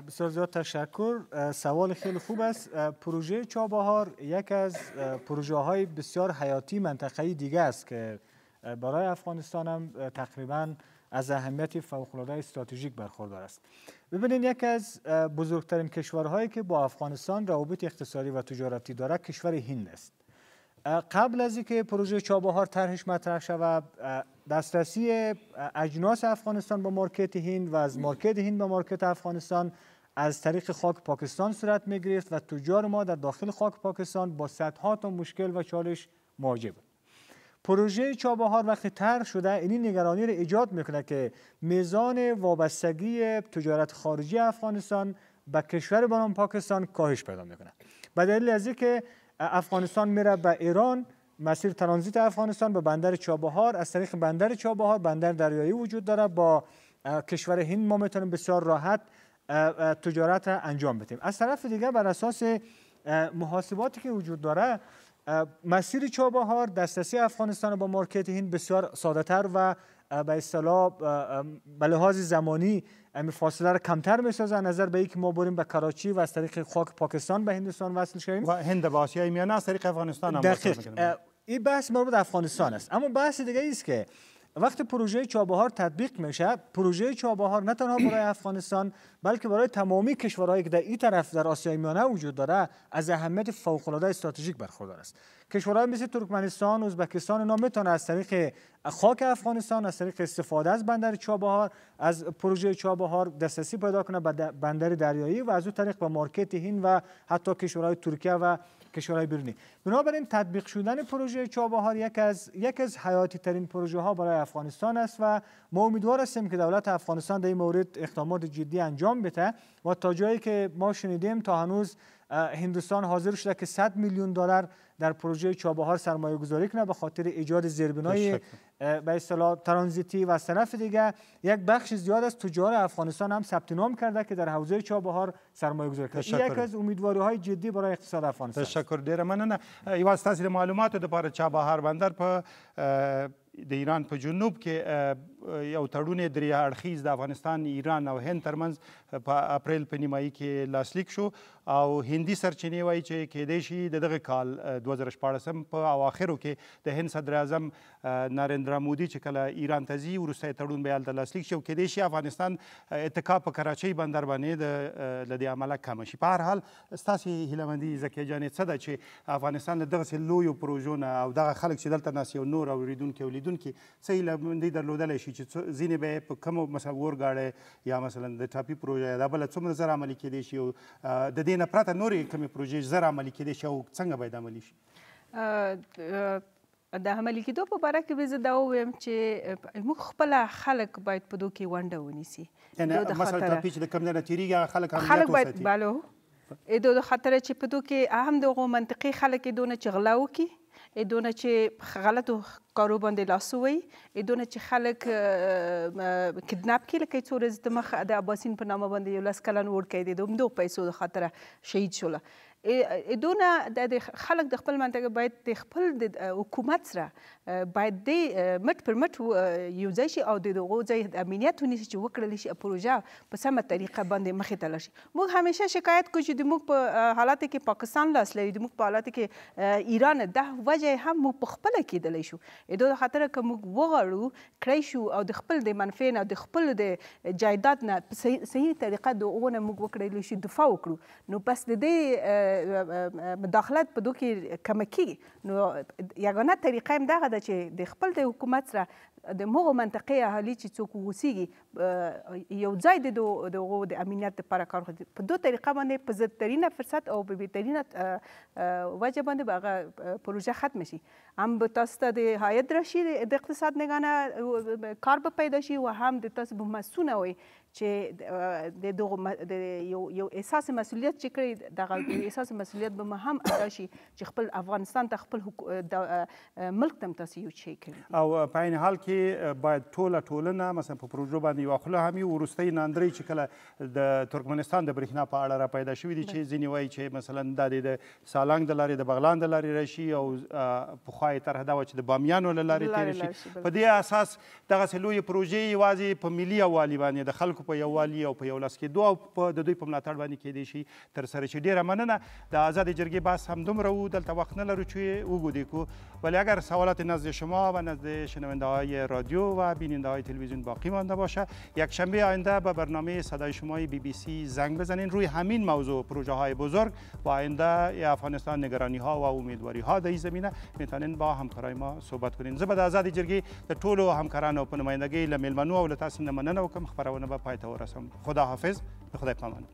بسیار زیاد تشکر. سوال خیلی خوب است. پروژه چابهار یک از پروژه های بسیار حیاتی منطقه‌ای دیگه است که برای افغانستان هم تقریباً از اهمیت فوق‌العاده استراتژیک برخوردار است. ببینید یکی از بزرگترین کشورهایی که با افغانستان روابط اقتصادی و تجارتی دارد کشور هند است. قبل از اینکه پروژه چابهار طرحش مطرح شود، دسترسی اجناس افغانستان با مارکت هند و از مارکت هند به مارکت افغانستان از طریق خاک پاکستان صورت می‌گرفت و تجار ما در داخل خاک پاکستان با صدها تا مشکل و چالش مواجه بود. پروژه چابهار وقتی طرح شده این نگرانی را ایجاد میکنه که میزان وابستگی تجارت خارجی افغانستان به کشور بنام پاکستان کاهش پیدا میکنه. به دلیل از اینکه افغانستان میره به ایران، مسیر ترانزیت افغانستان به بندر چابهار، از طریق بندر چابهار بندر دریایی وجود داره، با کشور هند ما میتونیم بسیار راحت تجارت انجام بدیم. از طرف دیگه بر اساس محاسباتی که وجود داره مسیر چابهار دسترسی افغانستان با مارکت هند بسیار ساده تر و به اصطلاح به لحاظ زمانی فاصله را کمتر میسازه، نظر به اینکه ما بریم به کراچی و از طریق خاک پاکستان به هندوستان وصل شویم و هند به آسیای میانه از طریق افغانستان هم دقیق. این بحث مربوط به افغانستان است. اما بحث دیگه است که وقتی پروژه چابهار تطبیق میشه، پروژه چابهار نه تنها برای افغانستان بلکه برای تمامی کشورهایی که در این طرف در آسیای میانه وجود داره از اهمیت فوق‌العاده استراتژیک برخوردار است. کشورهای مثل ترکمنستان، ازبکستان اینا میتونن از طریق خاک افغانستان، از طریق استفاده از بندر چابهار، از پروژه چابهار دسترسی پیدا کنه به بندر دریایی و از اون طریق به مارکت هند و حتی کشورهای ترکیه و کشورهای بیرونی. بنابراین تطبیق شدن پروژه چابهار یک از حیاتی ترین پروژه ها برای افغانستان است و ما امیدوار هستیم که دولت افغانستان در این مورد اقدامات جدی انجام بده و تا جایی که ما شنیدیم تا هنوز هندوستان حاضر شده که 100 میلیون دلار در پروژه چابهار سرمایه گذاری کنه به خاطر ایجاد زیربنای به اصطلاح ترانزیتی و از طرف دیگه یک بخش زیاد از تجار افغانستان هم ثبت نام کرده که در حوزه چابهار سرمایه گذاری کنه. این یک از امیدواری های جدی برای اقتصاد افغانستان. تشکر ډیره مننه. یوازې تاسو د معلوماتو لپاره چابهار بندر په د ایران په جنوب کې یو تړون درې اړخیز د افغانستان، ایران او هند ترمنځ په اپریل په نیمایي کې لاسلیک شو او هندي سرچینې وایي چې کېدای شي د دغه کال 2014 په اواخرو کې د هند صدر اعظم نریندرا مودي چې کله ایران ته ځي وروستی تړون به هلته لاسلیک شي او کېدای شي افغانستان اتکا په کراچۍ بندر باندې له دې امله کمه شي. په هر حال ستاسې هیلهمندي زکیه جانې څه ده چې افغانستان له دغسې لویو پروژو نه او دغه خلک چې دلته ناست یو نور اورېدونکي او لیدونکي څه هیلهمندي درلودلی شي چې ځینې به یې په کومو مثلا اورګاډی یا مثلا د ټاپي پروژه دا بله څومره زر عملي کېدای شي او د دې نه پرته نورې کومې پروژې زر عملي کېدای شي او څنګه باید عملي شي؟ د عملي کېدو په باره کې به زه دا ووایم چې موږ خپله خلک باید په دو کې ونډه ونیسي. یعنې مثلا ټاپي چې د کوم ځای نه تېرېږي هغه خلک امنیت وساتي. بله د خطره چې په دو کې هم دغو منطقي خلک دونه چې غلا وکړي، دونه چې غلطو کارو باندې لاس ووهي، دونه چې خلک کډناپ کړي، لکه څو ورځې دمخه د عباسین په نامه باندې یو 10 کلن وړکی دی د همدغو پیسو د خاطره شهید شوله. دونه د خلک د خپل منطقه باید د خپل د حکومت سره باید د مټ پر مټ یو ځای شي او د دغو ځای د امنیت ونیسي چې وکړلی شي پروژه په سمه طریقه باندې مخې ته لاړ شي. موږ همیشه شکایت کوو چې د موږ په حالاتو کې پاکستان لاس لري، د موږ په حالاتو کې ایران، دا وجه هم موږ په خپله کېدلی شو. د خاطره که موږ وغواړو کړی شو او د خپل د منفعې نه د خپل د جایداد نه په صحیح طریقه د هغو نه موږ وکړلی شو دفاع وکړو، نو بس د دې مداخلت په دو کې کمه کېږي. نو یګانه طریقه هم دغه ده چې د خپل د حکومت سره د مغو منطقې اهالي چې څوک اوسېږي یو ځای د هغو د امنیت دپاره کار وکړي. په دو طریقه باندې په ضدترینه فرصت او په بهترینه وجه باندې به هغه پروژه ختم شي. هم به تاسو ته د عاید راشي، د اقتصاد نګانه کار به پیدا شي و هم د تاسو به مسونه وي چې د دغو یو احساس مسؤلیت چې کړی، دغه احساس مسؤلیت به مو هم ادا شي چې خپل افغانستان ته خپل ملک ته هم تاسو یو شی کوي. او په عین حال کې باید ټوله ټولنه مثلا په پروژو باندې یوه خوله هم وي. وروستۍ ناندرۍ چې کله د ترکمنستان د برېښنا په اړه را پیدا شوي دي چې ځینې وایي چې مثلا دا د سالنګ د لارې د بغلان د لارې راشي او پخوا یې طرح دا وه چې د بامیانو له لارې تېرې شي. په دې اساس دغسې لویې پروژې یوازې په ملي یووالي باندې د خلکو په یووالي او په یو لاس کېدو او د دوی په ملاتړ باندې کېدای شي ترسره شي. ډېره مننه. د آزادی جرگه بحث هم دومره و، دلته وقت نلرو که وگودیکو، ولی اگر سوالات نزد شما و نزد شنونده های رادیو و بیننده های تلویزیون باقی مانده باشه، یک شنبه آینده به برنامه صدای شمای BBC زنگ بزنین روی همین موضوع پروژه های بزرگ و آینده افغانستان، نگرانی ها و امیدواری ها در این زمینه میتونین با همکارای ما صحبت کنین. زه به د آزادی جرگه د ټولو همکارانو په نمایندګۍ له میلمنو او له تاسو نه مننه وکړم. خپرونه به پای ته ورسوم. خدا حافظ. به خدای پامان.